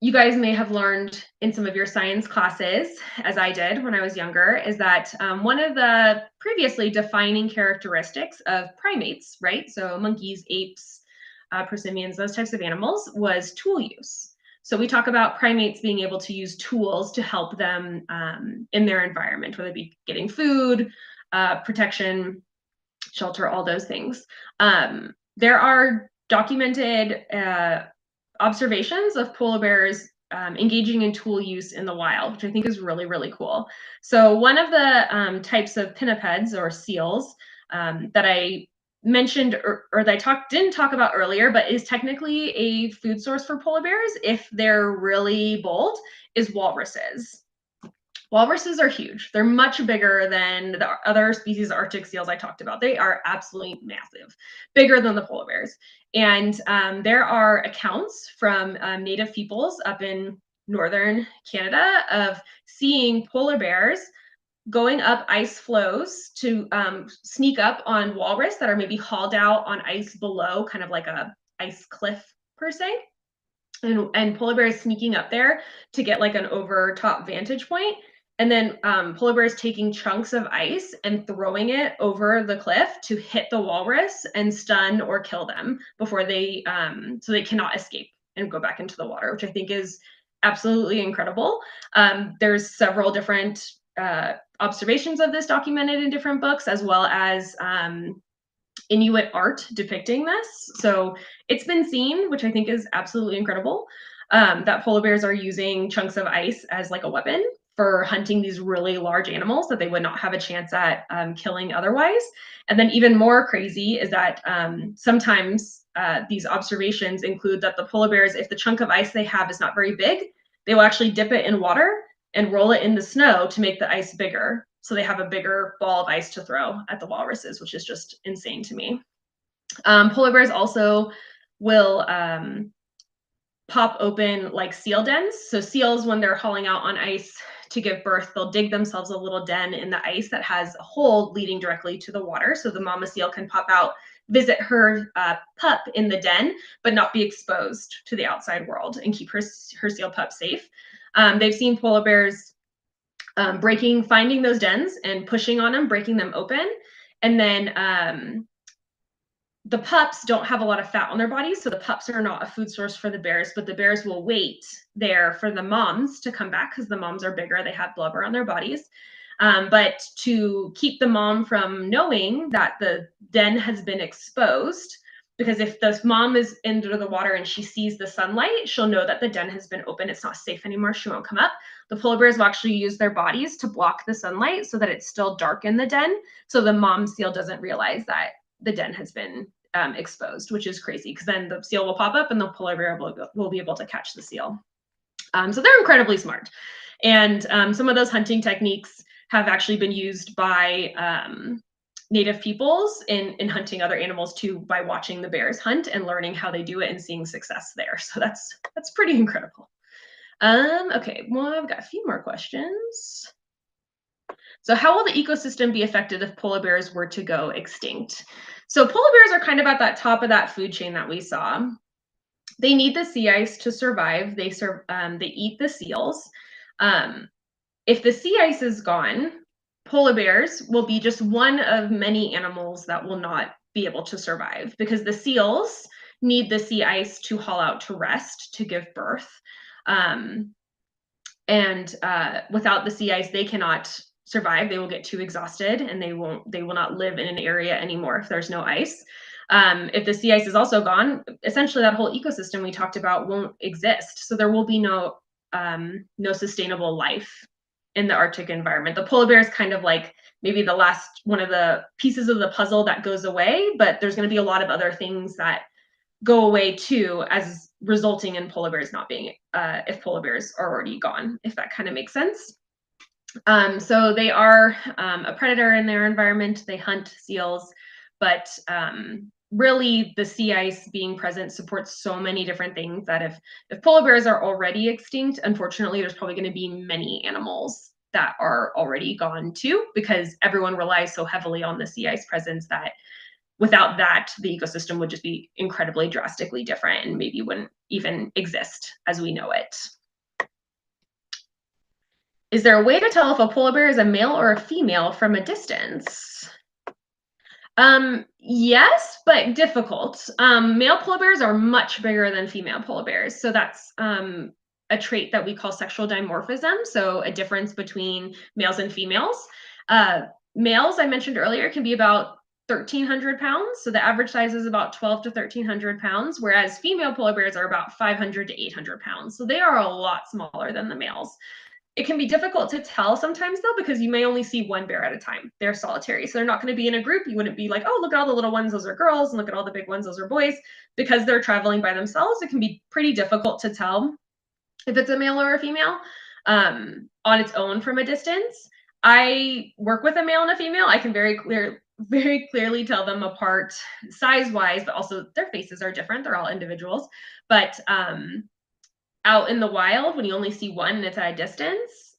you guys may have learned in some of your science classes, as I did when I was younger, is that one of the previously defining characteristics of primates, right? So monkeys, apes, prosimians, those types of animals, was tool use. So we talk about primates being able to use tools to help them in their environment, whether it be getting food, protection, shelter, all those things. There are documented observations of polar bears engaging in tool use in the wild, which I think is really, really cool. So one of the types of pinnipeds or seals that I mentioned or that I didn't talk about earlier, but is technically a food source for polar bears if they're really bold, is walruses. Walruses are huge. They're much bigger than the other species of Arctic seals I talked about. They are absolutely massive, bigger than the polar bears. And there are accounts from native peoples up in northern Canada of seeing polar bears going up ice flows to sneak up on walrus that are maybe hauled out on ice below, kind of like a ice cliff per se. And polar bears sneaking up there to get like an over top vantage point. And then polar bears taking chunks of ice and throwing it over the cliff to hit the walrus and stun or kill them before they, so they cannot escape and go back into the water, which I think is absolutely incredible. There's several different observations of this documented in different books, as well as Inuit art depicting this. So it's been seen, which I think is absolutely incredible, that polar bears are using chunks of ice as like a weapon for hunting these really large animals that they would not have a chance at killing otherwise. And then even more crazy is that sometimes these observations include that the polar bears, if the chunk of ice they have is not very big, they will actually dip it in water and roll it in the snow to make the ice bigger. So they have a bigger ball of ice to throw at the walruses, which is just insane to me. Polar bears also will pop open like seal dens. So seals, when they're hauling out on ice to give birth, they'll dig themselves a little den in the ice that has a hole leading directly to the water. So the mama seal can pop out, visit her pup in the den, but not be exposed to the outside world and keep her seal pup safe. They've seen polar bears finding those dens and pushing on them, breaking them open. And then the pups don't have a lot of fat on their bodies, so the pups are not a food source for the bears, but the bears will wait there for the moms to come back because the moms are bigger, they have blubber on their bodies. But to keep the mom from knowing that the den has been exposed, because if the mom is under the water and she sees the sunlight, she'll know that the den has been open, it's not safe anymore, she won't come up. The polar bears will actually use their bodies to block the sunlight so that it's still dark in the den, so the mom seal doesn't realize that the den has been exposed, which is crazy because then the seal will pop up and the polar bear will be able to catch the seal. So they're incredibly smart. And some of those hunting techniques have actually been used by native peoples in hunting other animals too, by watching the bears hunt and learning how they do it and seeing success there. So that's pretty incredible. Okay, well, I've got a few more questions. So how will the ecosystem be affected if polar bears were to go extinct? So polar bears are kind of at that top of that food chain that we saw. They need the sea ice to survive. They eat the seals. If the sea ice is gone, polar bears will be just one of many animals that will not be able to survive because the seals need the sea ice to haul out to rest, to give birth. Without the sea ice, they cannot survive. They will get too exhausted and they will not live in an area anymore if there's no ice. If the sea ice is also gone, essentially that whole ecosystem we talked about won't exist. So there will be no sustainable life in the Arctic environment. The polar bear is kind of like maybe the last one of the pieces of the puzzle that goes away, but there's going to be a lot of other things that go away too, as resulting in polar bears not being, if polar bears are already gone, if that kind of makes sense. So they are a predator in their environment. They hunt seals, but really the sea ice being present supports so many different things that if polar bears are already extinct, unfortunately, there's probably going to be many animals that are already gone too, because everyone relies so heavily on the sea ice presence that without that, the ecosystem would just be incredibly drastically different and maybe wouldn't even exist as we know it. Is there a way to tell if a polar bear is a male or a female from a distance? Yes, but difficult. Male polar bears are much bigger than female polar bears. So that's a trait that we call sexual dimorphism. So a difference between males and females. Males, I mentioned earlier, can be about 1,300 pounds. So the average size is about 12 to 1,300 pounds, whereas female polar bears are about 500 to 800 pounds. So they are a lot smaller than the males. It can be difficult to tell sometimes though, because you may only see one bear at a time. They're solitary. So they're not going to be in a group. You wouldn't be like, oh, look at all the little ones, those are girls, and look at all the big ones, those are boys. Because they're traveling by themselves, it can be pretty difficult to tell if it's a male or a female on its own from a distance. I work with a male and a female. I can very clearly tell them apart size-wise, but also their faces are different. They're all individuals. But out in the wild, when you only see one and it's at a distance,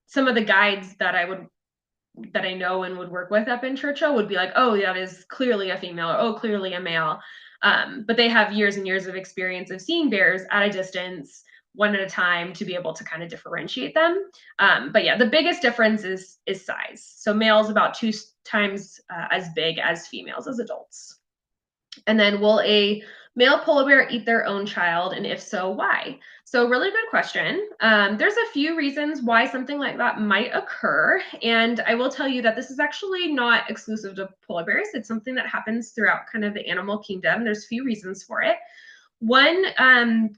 some of the guides that I know and would work with up in Churchill would be like, oh, that is clearly a female, or oh, clearly a male. But they have years and years of experience of seeing bears at a distance, one at a time, to be able to kind of differentiate them. But yeah, the biggest difference is size. So males about 2 times as big as females as adults. And then will a male polar bear eat their own child? And if so, why? So really good question. There's a few reasons why something like that might occur. And I will tell you that this is actually not exclusive to polar bears. It's something that happens throughout kind of the animal kingdom. There's a few reasons for it. One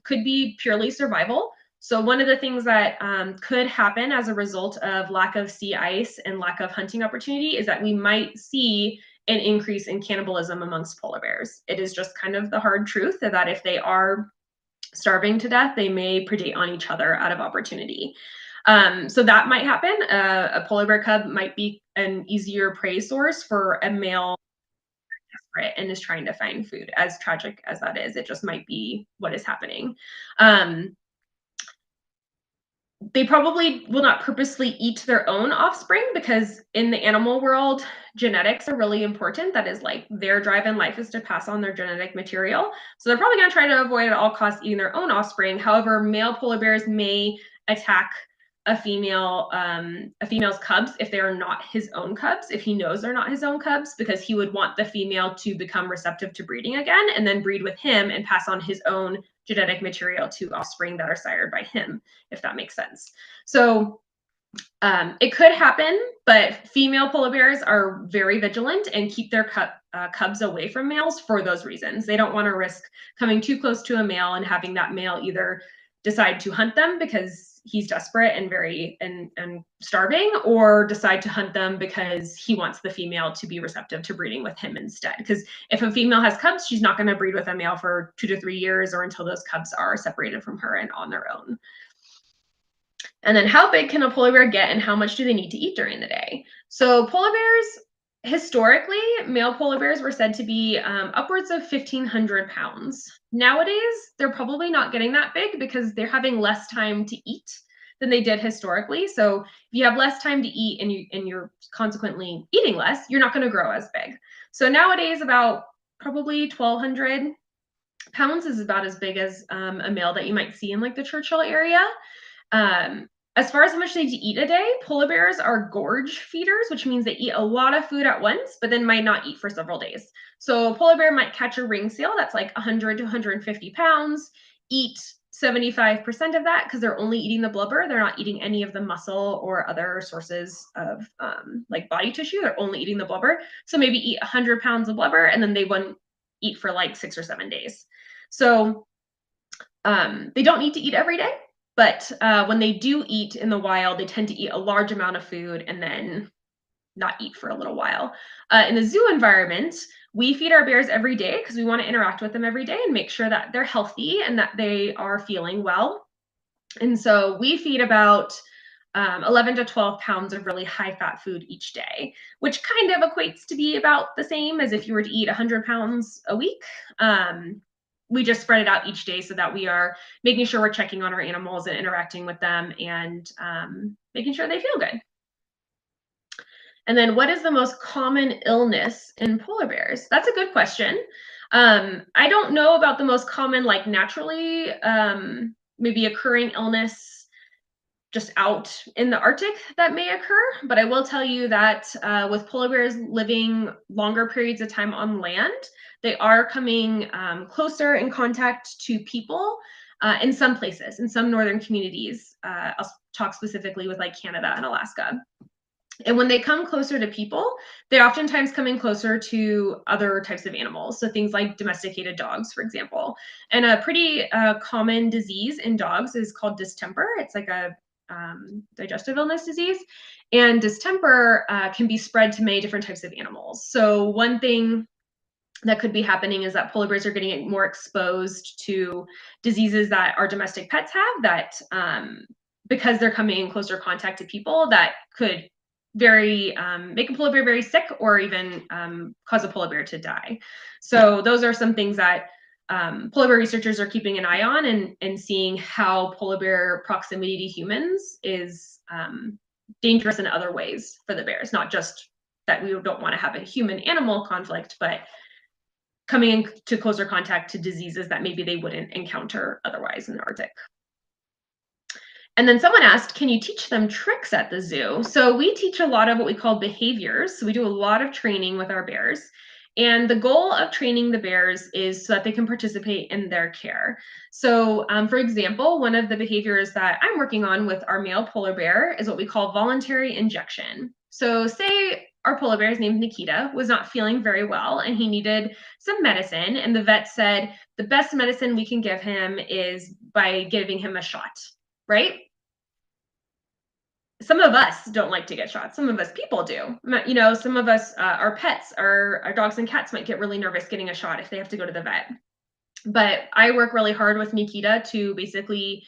could be purely survival. So one of the things that could happen as a result of lack of sea ice and lack of hunting opportunity is that we might see an increase in cannibalism amongst polar bears. It is just kind of the hard truth that if they are starving to death, they may predate on each other out of opportunity. So that might happen. A polar bear cub might be an easier prey source for a male desperate and is trying to find food. As tragic as that is, it just might be what is happening. They probably will not purposely eat their own offspring because in the animal world, genetics are really important. That is like their drive in life is to pass on their genetic material. So they're probably going to try to avoid at all costs eating their own offspring. However, male polar bears may attack a female's cubs if they are not his own cubs, if he knows they're not his own cubs, because he would want the female to become receptive to breeding again and then breed with him and pass on his own genetic material to offspring that are sired by him, if that makes sense. So it could happen, but female polar bears are very vigilant and keep their cubs away from males for those reasons. They don't want to risk coming too close to a male and having that male either decide to hunt them because he's desperate and very and starving, or decide to hunt them because he wants the female to be receptive to breeding with him instead. Because if a female has cubs, she's not going to breed with a male for 2 to 3 years or until those cubs are separated from her and on their own. And then how big can a polar bear get and how much do they need to eat during the day? So polar bears, historically, male polar bears were said to be upwards of 1,500 pounds. Nowadays, they're probably not getting that big because they're having less time to eat than they did historically. So if you have less time to eat and you're consequently eating less, you're not going to grow as big. So nowadays, about probably 1,200 pounds is about as big as a male that you might see in like the Churchill area. As far as how much they need to eat a day, polar bears are gorge feeders, which means they eat a lot of food at once, but then might not eat for several days. So a polar bear might catch a ring seal that's like 100 to 150 pounds, eat 75% of that because they're only eating the blubber. They're not eating any of the muscle or other sources of like body tissue. They're only eating the blubber. So maybe eat 100 pounds of blubber and then they wouldn't eat for like 6 or 7 days. So they don't need to eat every day. But when they do eat in the wild, they tend to eat a large amount of food and then not eat for a little while. In the zoo environment, we feed our bears every day because we want to interact with them every day and make sure that they're healthy and that they are feeling well. And so we feed about 11 to 12 pounds of really high-fat food each day, which kind of equates to be about the same as if you were to eat 100 pounds a week. We just spread it out each day so that we are making sure we're checking on our animals and interacting with them and making sure they feel good. And then what is the most common illness in polar bears? That's a good question. I don't know about the most common, like naturally maybe occurring illness just out in the Arctic that may occur, but I will tell you that with polar bears living longer periods of time on land, they are coming closer in contact to people in some places, in some northern communities. I'll talk specifically with like Canada and Alaska. And when they come closer to people, they're oftentimes coming closer to other types of animals. So things like domesticated dogs, for example. And a pretty common disease in dogs is called distemper. It's like a digestive illness disease. And distemper can be spread to many different types of animals. So one thing that could be happening is that polar bears are getting more exposed to diseases that our domestic pets have that because they're coming in closer contact to people that could make a polar bear very sick or even cause a polar bear to die. So those are some things that polar bear researchers are keeping an eye on and seeing how polar bear proximity to humans is dangerous in other ways for the bears, not just that we don't want to have a human-animal conflict, but coming into closer contact to diseases that maybe they wouldn't encounter otherwise in the Arctic. And then someone asked, can you teach them tricks at the zoo? So we teach a lot of what we call behaviors. So we do a lot of training with our bears. And the goal of training the bears is so that they can participate in their care. So for example, one of the behaviors that I'm working on with our male polar bear is what we call voluntary injection. So say our polar bear, his name's Nikita, was not feeling very well and he needed some medicine. And the vet said, the best medicine we can give him is by giving him a shot. right? Some of us don't like to get shot. Some of us people do. You know, some of us, our pets, our dogs and cats might get really nervous getting a shot if they have to go to the vet. But I work really hard with Nikita to basically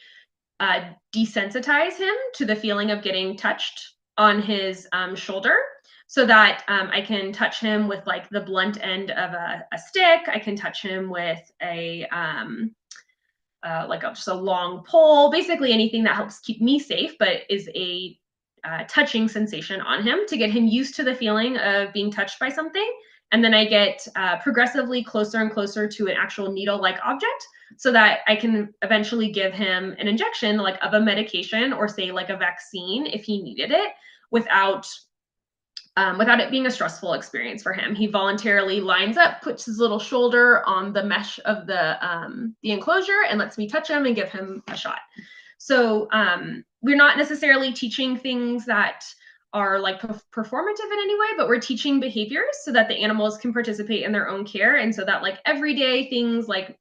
desensitize him to the feeling of getting touched on his shoulder, so that I can touch him with like the blunt end of a stick. I can touch him with a just a long pole, basically anything that helps keep me safe, but is a touching sensation on him to get him used to the feeling of being touched by something. And then I get progressively closer and closer to an actual needle-like object, so that I can eventually give him an injection like of a medication, or say like a vaccine if he needed it, without it being a stressful experience for him. He voluntarily lines up, puts his little shoulder on the mesh of the enclosure, and lets me touch him and give him a shot. So we're not necessarily teaching things that are like performative in any way, but we're teaching behaviors so that the animals can participate in their own care, and so that like everyday things like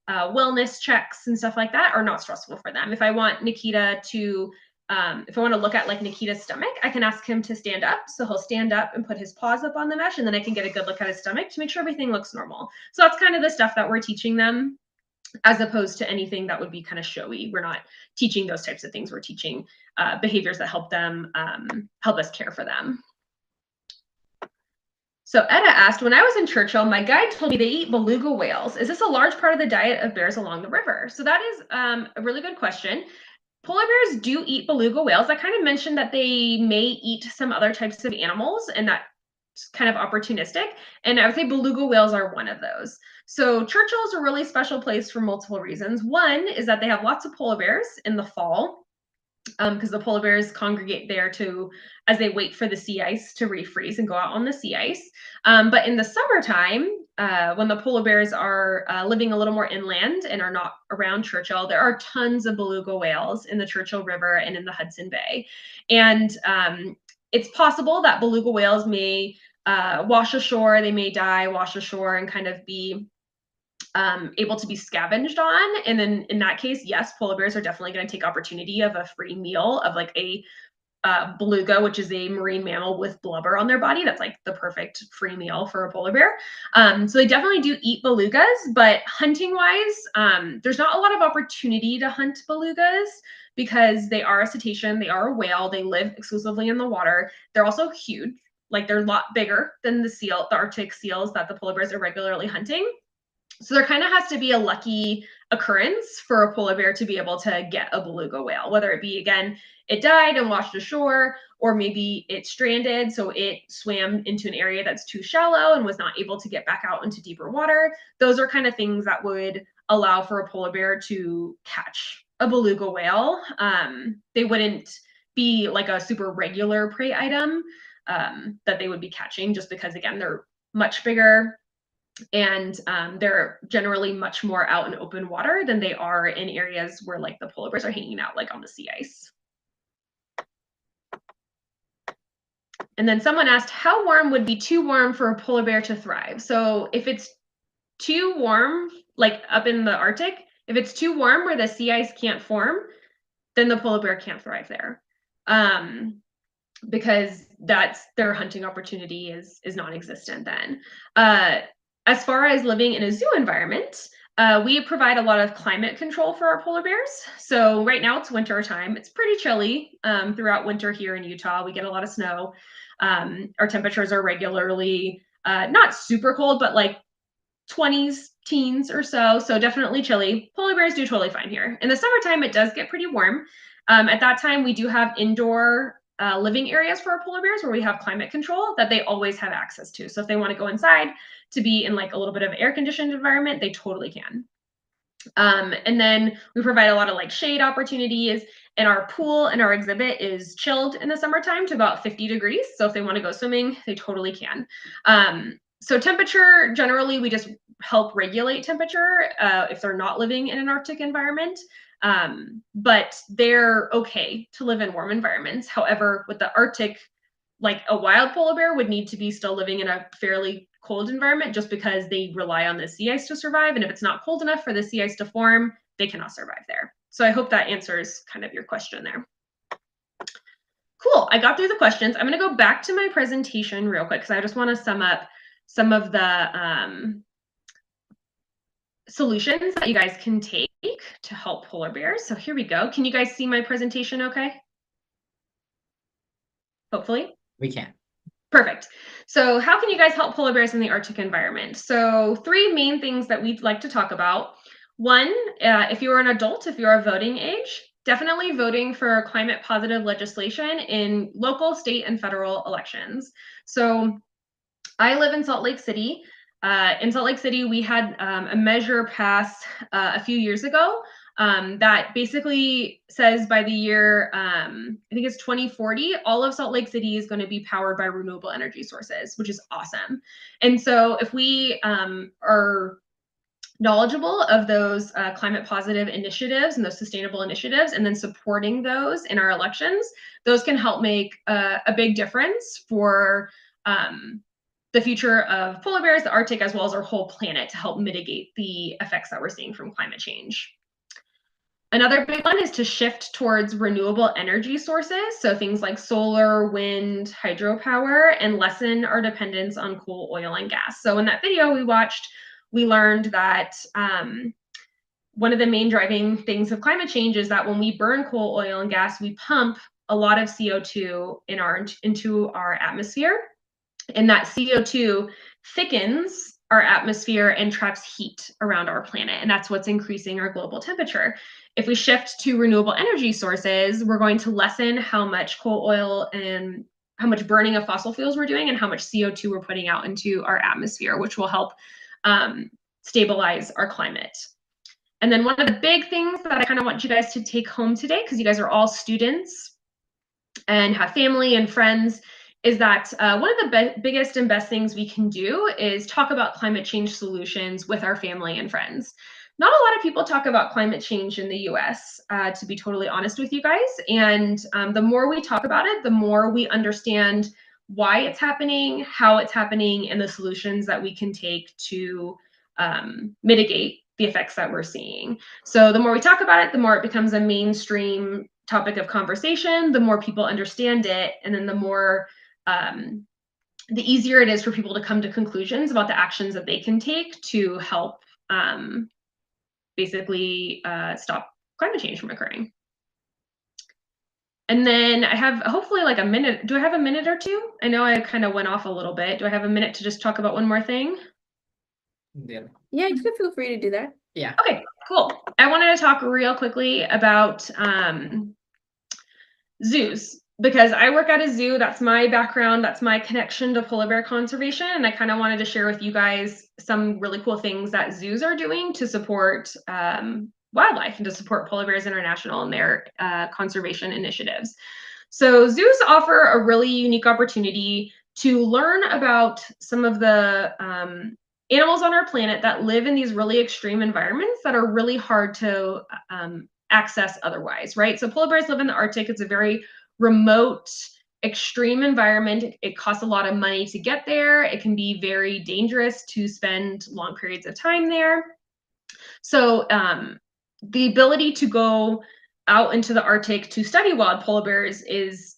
wellness checks and stuff like that are not stressful for them. If I want Nikita to if I want to look at like Nikita's stomach, I can ask him to stand up. So he'll stand up and put his paws up on the mesh, and then I can get a good look at his stomach to make sure everything looks normal. So that's kind of the stuff that we're teaching them, as opposed to anything that would be kind of showy. We're not teaching those types of things. We're teaching behaviors that help them, help us care for them. So Etta asked, when I was in Churchill, my guide told me they eat beluga whales. Is this a large part of the diet of bears along the river? So that is a really good question. Polar bears do eat beluga whales. I kind of mentioned that they may eat some other types of animals, and that's kind of opportunistic. And I would say beluga whales are one of those. So Churchill is a really special place for multiple reasons. One is that they have lots of polar bears in the fall, because the polar bears congregate there as they wait for the sea ice to refreeze and go out on the sea ice. But in the summertime, when the polar bears are living a little more inland and are not around Churchill, there are tons of beluga whales in the Churchill River and in the Hudson Bay. And it's possible that beluga whales may wash ashore, they may die, wash ashore, and kind of be able to be scavenged on. And then in that case, yes, polar bears are definitely going to take opportunity of a free meal of like a beluga, which is a marine mammal with blubber on their body. That's like the perfect free meal for a polar bear. So they definitely do eat belugas, but hunting wise, there's not a lot of opportunity to hunt belugas, because they are a cetacean, they are a whale, they live exclusively in the water. They're also huge, like they're a lot bigger than the Arctic seals that the polar bears are regularly hunting. So there kind of has to be a lucky occurrence for a polar bear to be able to get a beluga whale, whether it be, again, it died and washed ashore, or maybe it stranded, so it swam into an area that's too shallow and was not able to get back out into deeper water. Those are kind of things that would allow for a polar bear to catch a beluga whale. They wouldn't be like a super regular prey item that they would be catching, just because, again, they're much bigger, and they're generally much more out in open water than they are in areas where like the polar bears are hanging out, like on the sea ice. And then someone asked, how warm would be too warm for a polar bear to thrive? So if it's too warm, like up in the Arctic, if it's too warm where the sea ice can't form, then the polar bear can't thrive there. Because that's their hunting opportunity is non-existent then. As far as living in a zoo environment, we provide a lot of climate control for our polar bears. So right now it's winter time. It's pretty chilly throughout winter here in Utah. We get a lot of snow. Our temperatures are regularly not super cold, but like 20s, teens or so. So definitely chilly. Polar bears do totally fine here. In the summertime, it does get pretty warm. At that time, we do have indoor living areas for our polar bears where we have climate control that they always have access to. So if they want to go inside to be in like a little bit of air conditioned environment, they totally can. And then we provide a lot of like shade opportunities, and our pool and our exhibit is chilled in the summertime to about 50 degrees. So if they want to go swimming, they totally can. So temperature, generally, we just help regulate temperature if they're not living in an Arctic environment. But they're okay to live in warm environments. However, with the Arctic, like a wild polar bear would need to be still living in a fairly cold environment, just because they rely on the sea ice to survive. And if it's not cold enough for the sea ice to form, they cannot survive there. So I hope that answers kind of your question there. Cool, I got through the questions. I'm gonna go back to my presentation real quick because I just want to sum up some of the solutions that you guys can take to help polar bears. So here we go. Can you guys see my presentation okay? Hopefully. We can. Perfect. So how can you guys help polar bears in the Arctic environment? So 3 main things that we'd like to talk about. One, if you're an adult, if you're of voting age, definitely voting for climate positive legislation in local, state, and federal elections. So I live in Salt Lake City. In Salt Lake City, we had a measure passed a few years ago that basically says by the year, I think it's 2040, all of Salt Lake City is going to be powered by renewable energy sources, which is awesome. And so if we are knowledgeable of those climate positive initiatives and those sustainable initiatives, and then supporting those in our elections, those can help make a big difference for the future of polar bears, the Arctic, as well as our whole planet to help mitigate the effects that we're seeing from climate change. Another big one is to shift towards renewable energy sources. So things like solar, wind, hydropower, and lessen our dependence on coal, oil, and gas. So in that video we watched, we learned that one of the main driving things of climate change is that when we burn coal, oil, and gas, we pump a lot of CO2 into our atmosphere. And that CO2 thickens our atmosphere and traps heat around our planet. And that's what's increasing our global temperature. If we shift to renewable energy sources, we're going to lessen how much coal, oil, and how much burning of fossil fuels we're doing and how much CO2 we're putting out into our atmosphere, which will help stabilize our climate. And then one of the big things that I kind of want you guys to take home today, because you guys are all students and have family and friends, is that one of the biggest and best things we can do is talk about climate change solutions with our family and friends. Not a lot of people talk about climate change in the US, to be totally honest with you guys. And the more we talk about it, the more we understand why it's happening, how it's happening, and the solutions that we can take to mitigate the effects that we're seeing. So the more we talk about it, the more it becomes a mainstream topic of conversation, the more people understand it, and then the more the easier it is for people to come to conclusions about the actions that they can take to help basically stop climate change from occurring. And then I have hopefully like a minute. Do I have a minute or two? I know I kind of went off a little bit. Do I have a minute to just talk about one more thing? Yeah. Yeah, you can feel free to do that. Yeah. Okay, cool. I wanted to talk real quickly about zoos, because I work at a zoo. That's my background. That's my connection to polar bear conservation. And I kind of wanted to share with you guys some really cool things that zoos are doing to support wildlife and to support Polar Bears International and their conservation initiatives. So zoos offer a really unique opportunity to learn about some of the animals on our planet that live in these really extreme environments that are really hard to access otherwise, right? So polar bears live in the Arctic. It's a very remote, extreme environment. It costs a lot of money to get there. It can be very dangerous to spend long periods of time there. So the ability to go out into the Arctic to study wild polar bears is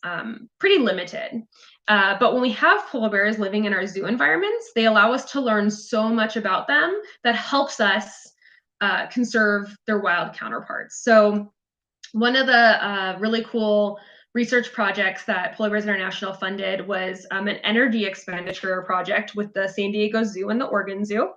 pretty limited. But when we have polar bears living in our zoo environments, they allow us to learn so much about them that helps us conserve their wild counterparts. So one of the really cool research projects that Polar Bears International funded was an energy expenditure project with the San Diego Zoo and the Oregon Zoo.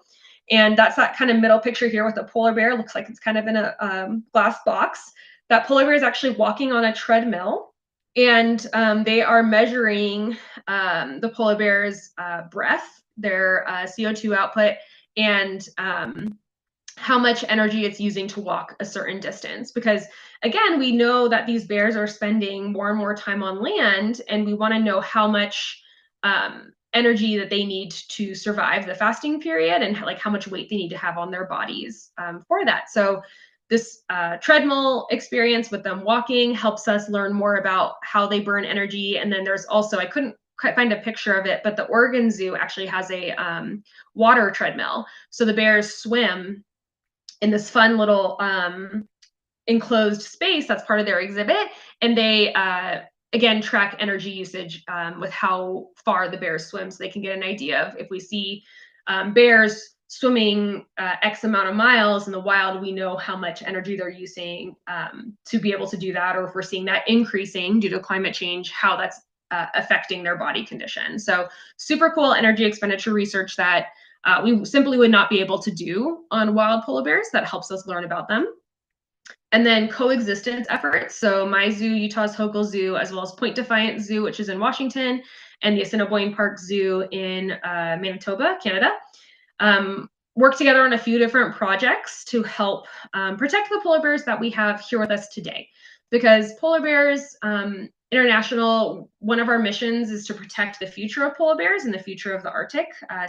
And that's that kind of middle picture here with a polar bear. Looks like it's kind of in a glass box. That polar bear is actually walking on a treadmill, and they are measuring the polar bear's breath, their CO2 output, and how much energy it's using to walk a certain distance. Because again, we know that these bears are spending more and more time on land, and we want to know how much energy that they need to survive the fasting period, and like how much weight they need to have on their bodies for that. So this treadmill experience with them walking helps us learn more about how they burn energy. And then there's also, I couldn't quite find a picture of it, but the Oregon Zoo actually has a water treadmill. So the bears swim in this fun little enclosed space that's part of their exhibit, and they again track energy usage with how far the bears swim, so they can get an idea of if we see bears swimming X amount of miles in the wild, we know how much energy they're using to be able to do that, or if we're seeing that increasing due to climate change, how that's affecting their body condition. So super cool energy expenditure research that we simply would not be able to do on wild polar bears. That helps us learn about them. And then coexistence efforts. So my zoo, Utah's Hochul Zoo, as well as Point Defiance Zoo, which is in Washington, and the Assiniboine Park Zoo in Manitoba, Canada, work together on a few different projects to help protect the polar bears that we have here with us today. Because Polar Bears International, one of our missions is to protect the future of polar bears and the future of the Arctic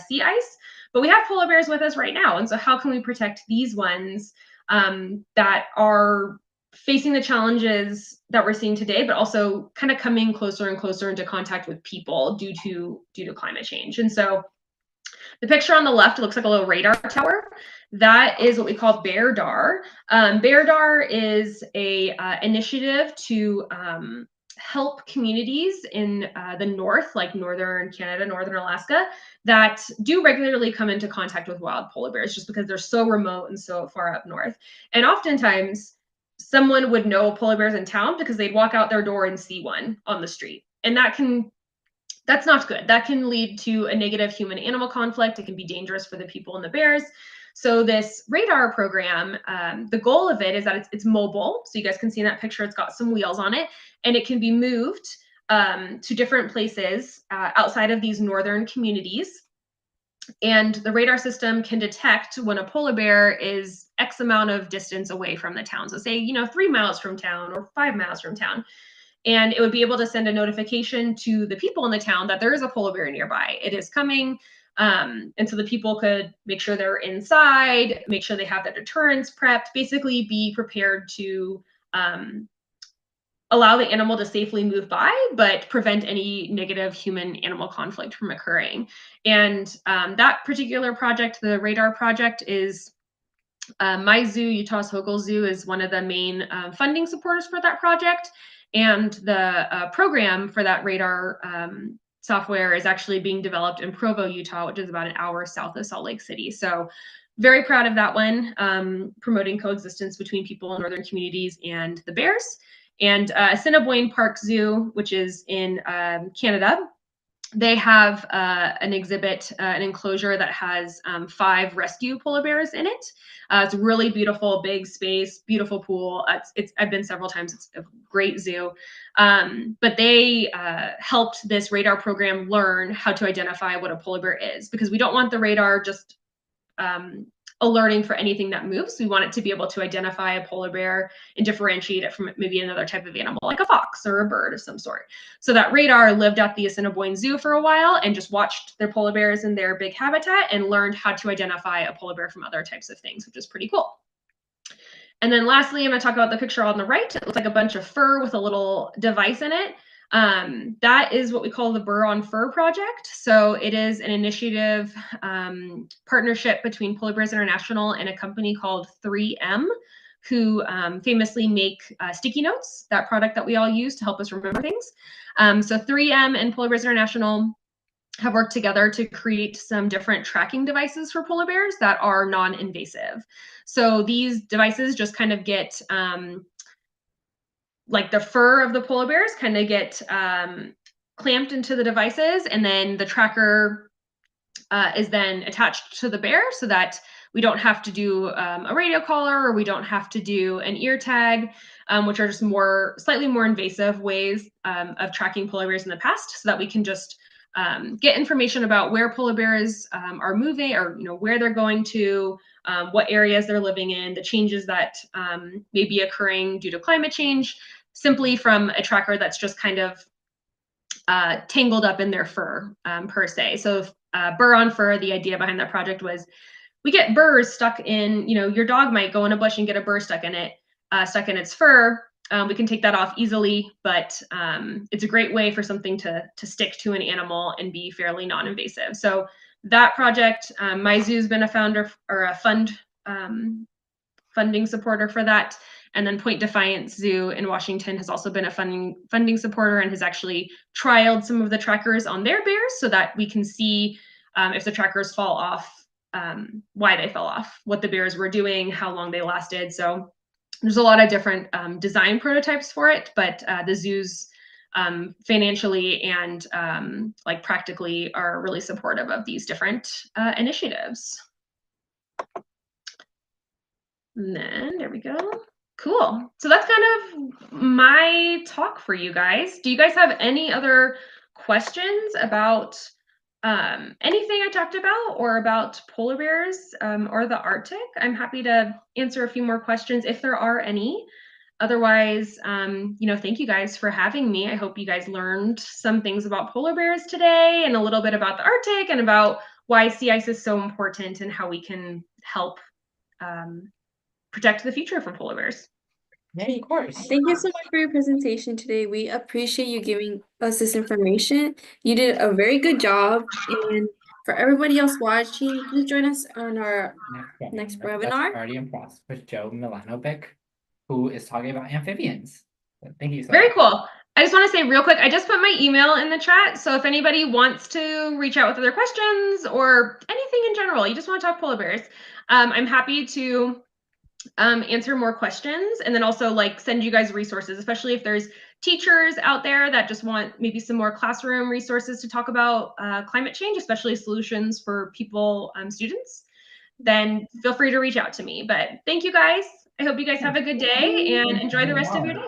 sea ice. But we have polar bears with us right now. And so how can we protect these ones that are facing the challenges that we're seeing today, but also kind of coming closer and closer into contact with people due to climate change? And so the picture on the left looks like a little radar tower. That is what we call BEARDAR. BEARDAR is a initiative to help communities in the north, like northern Canada, northern Alaska, that do regularly come into contact with wild polar bears just because they're so remote and so far up north. And oftentimes, someone would know polar bears in town because they'd walk out their door and see one on the street. And that's not good. That can lead to a negative human-animal conflict. It can be dangerous for the people and the bears. So this radar program, the goal of it is that it's mobile. So you guys can see in that picture, it's got some wheels on it, and it can be moved to different places outside of these northern communities. And the radar system can detect when a polar bear is X amount of distance away from the town. So say, 3 miles from town or 5 miles from town. And it would be able to send a notification to the people in the town that there is a polar bear nearby. It is coming. And so the people could make sure they're inside, make sure they have their deterrents prepped, basically be prepared to allow the animal to safely move by, but prevent any negative human-animal conflict from occurring. And that particular project, the radar project, is my zoo, Utah's Hochul Zoo, is one of the main funding supporters for that project. And the program for that radar software is actually being developed in Provo, Utah, which is about an hour south of Salt Lake City. So very proud of that one, promoting coexistence between people in northern communities and the bears. And Assiniboine Park Zoo, which is in Canada, they have an exhibit, an enclosure that has 5 rescue polar bears in it. It's a really beautiful, big space, beautiful pool. I've been several times. It's a great zoo. But they helped this radar program learn how to identify what a polar bear is, because we don't want the radar just alerting for anything that moves. We want it to be able to identify a polar bear and differentiate it from maybe another type of animal, like a fox or a bird of some sort. So that radar lived at the Assiniboine Zoo for a while and just watched their polar bears in their big habitat and learned how to identify a polar bear from other types of things, which is pretty cool. And then lastly, I'm going to talk about the picture on the right. It looks like a bunch of fur with a little device in it. That is what we call the Burr on Fur project. So it is an initiative, partnership between Polar Bears International and a company called 3M, who famously make sticky notes, that product that we all use to help us remember things. So 3M and Polar Bears International have worked together to create some different tracking devices for polar bears that are non-invasive. So these devices just kind of get like the fur of the polar bears kind of get clamped into the devices, and then the tracker is then attached to the bear so that we don't have to do a radio collar, or we don't have to do an ear tag, which are just slightly more invasive ways of tracking polar bears in the past, so that we can just get information about where polar bears are moving, or where they're going to, what areas they're living in, the changes that may be occurring due to climate change, simply from a tracker that's just kind of tangled up in their fur per se. So Burr on Fur, the idea behind that project was, we get burrs stuck in, your dog might go in a bush and get a burr stuck in its fur. We can take that off easily, but it's a great way for something to stick to an animal and be fairly non-invasive. So that project, my zoo's been a founder or a funding supporter for that. And then Point Defiance Zoo in Washington has also been a funding supporter and has actually trialed some of the trackers on their bears so that we can see if the trackers fall off, why they fell off, what the bears were doing, how long they lasted. So there's a lot of different design prototypes for it, but the zoos financially and like practically are really supportive of these different initiatives. And then there we go. Cool. So that's kind of my talk for you guys. Do you guys have any other questions about anything I talked about or about polar bears or the Arctic? I'm happy to answer a few more questions if there are any. Otherwise, you know, thank you guys for having me. I hope you guys learned some things about polar bears today and a little bit about the Arctic and about why sea ice is so important and how we can help protect the future from polar bears. Yeah, of course. Thank you so much for your presentation today. We appreciate you giving us this information. You did a very good job. And for everybody else watching, please join us on our next webinar. That's already in process with Joe Milanovic, who is talking about amphibians. So thank you so Very much. cool. I just want to say real quick, I just put my email in the chat. So if anybody wants to reach out with other questions or anything in general, you just want to talk polar bears, I'm happy to answer more questions and then also like send you guys resources, especially if there's teachers out there that just want maybe some more classroom resources to talk about climate change, especially solutions for people, students, then feel free to reach out to me. But thank you guys. I hope you guys have a good day and enjoy the rest of your day.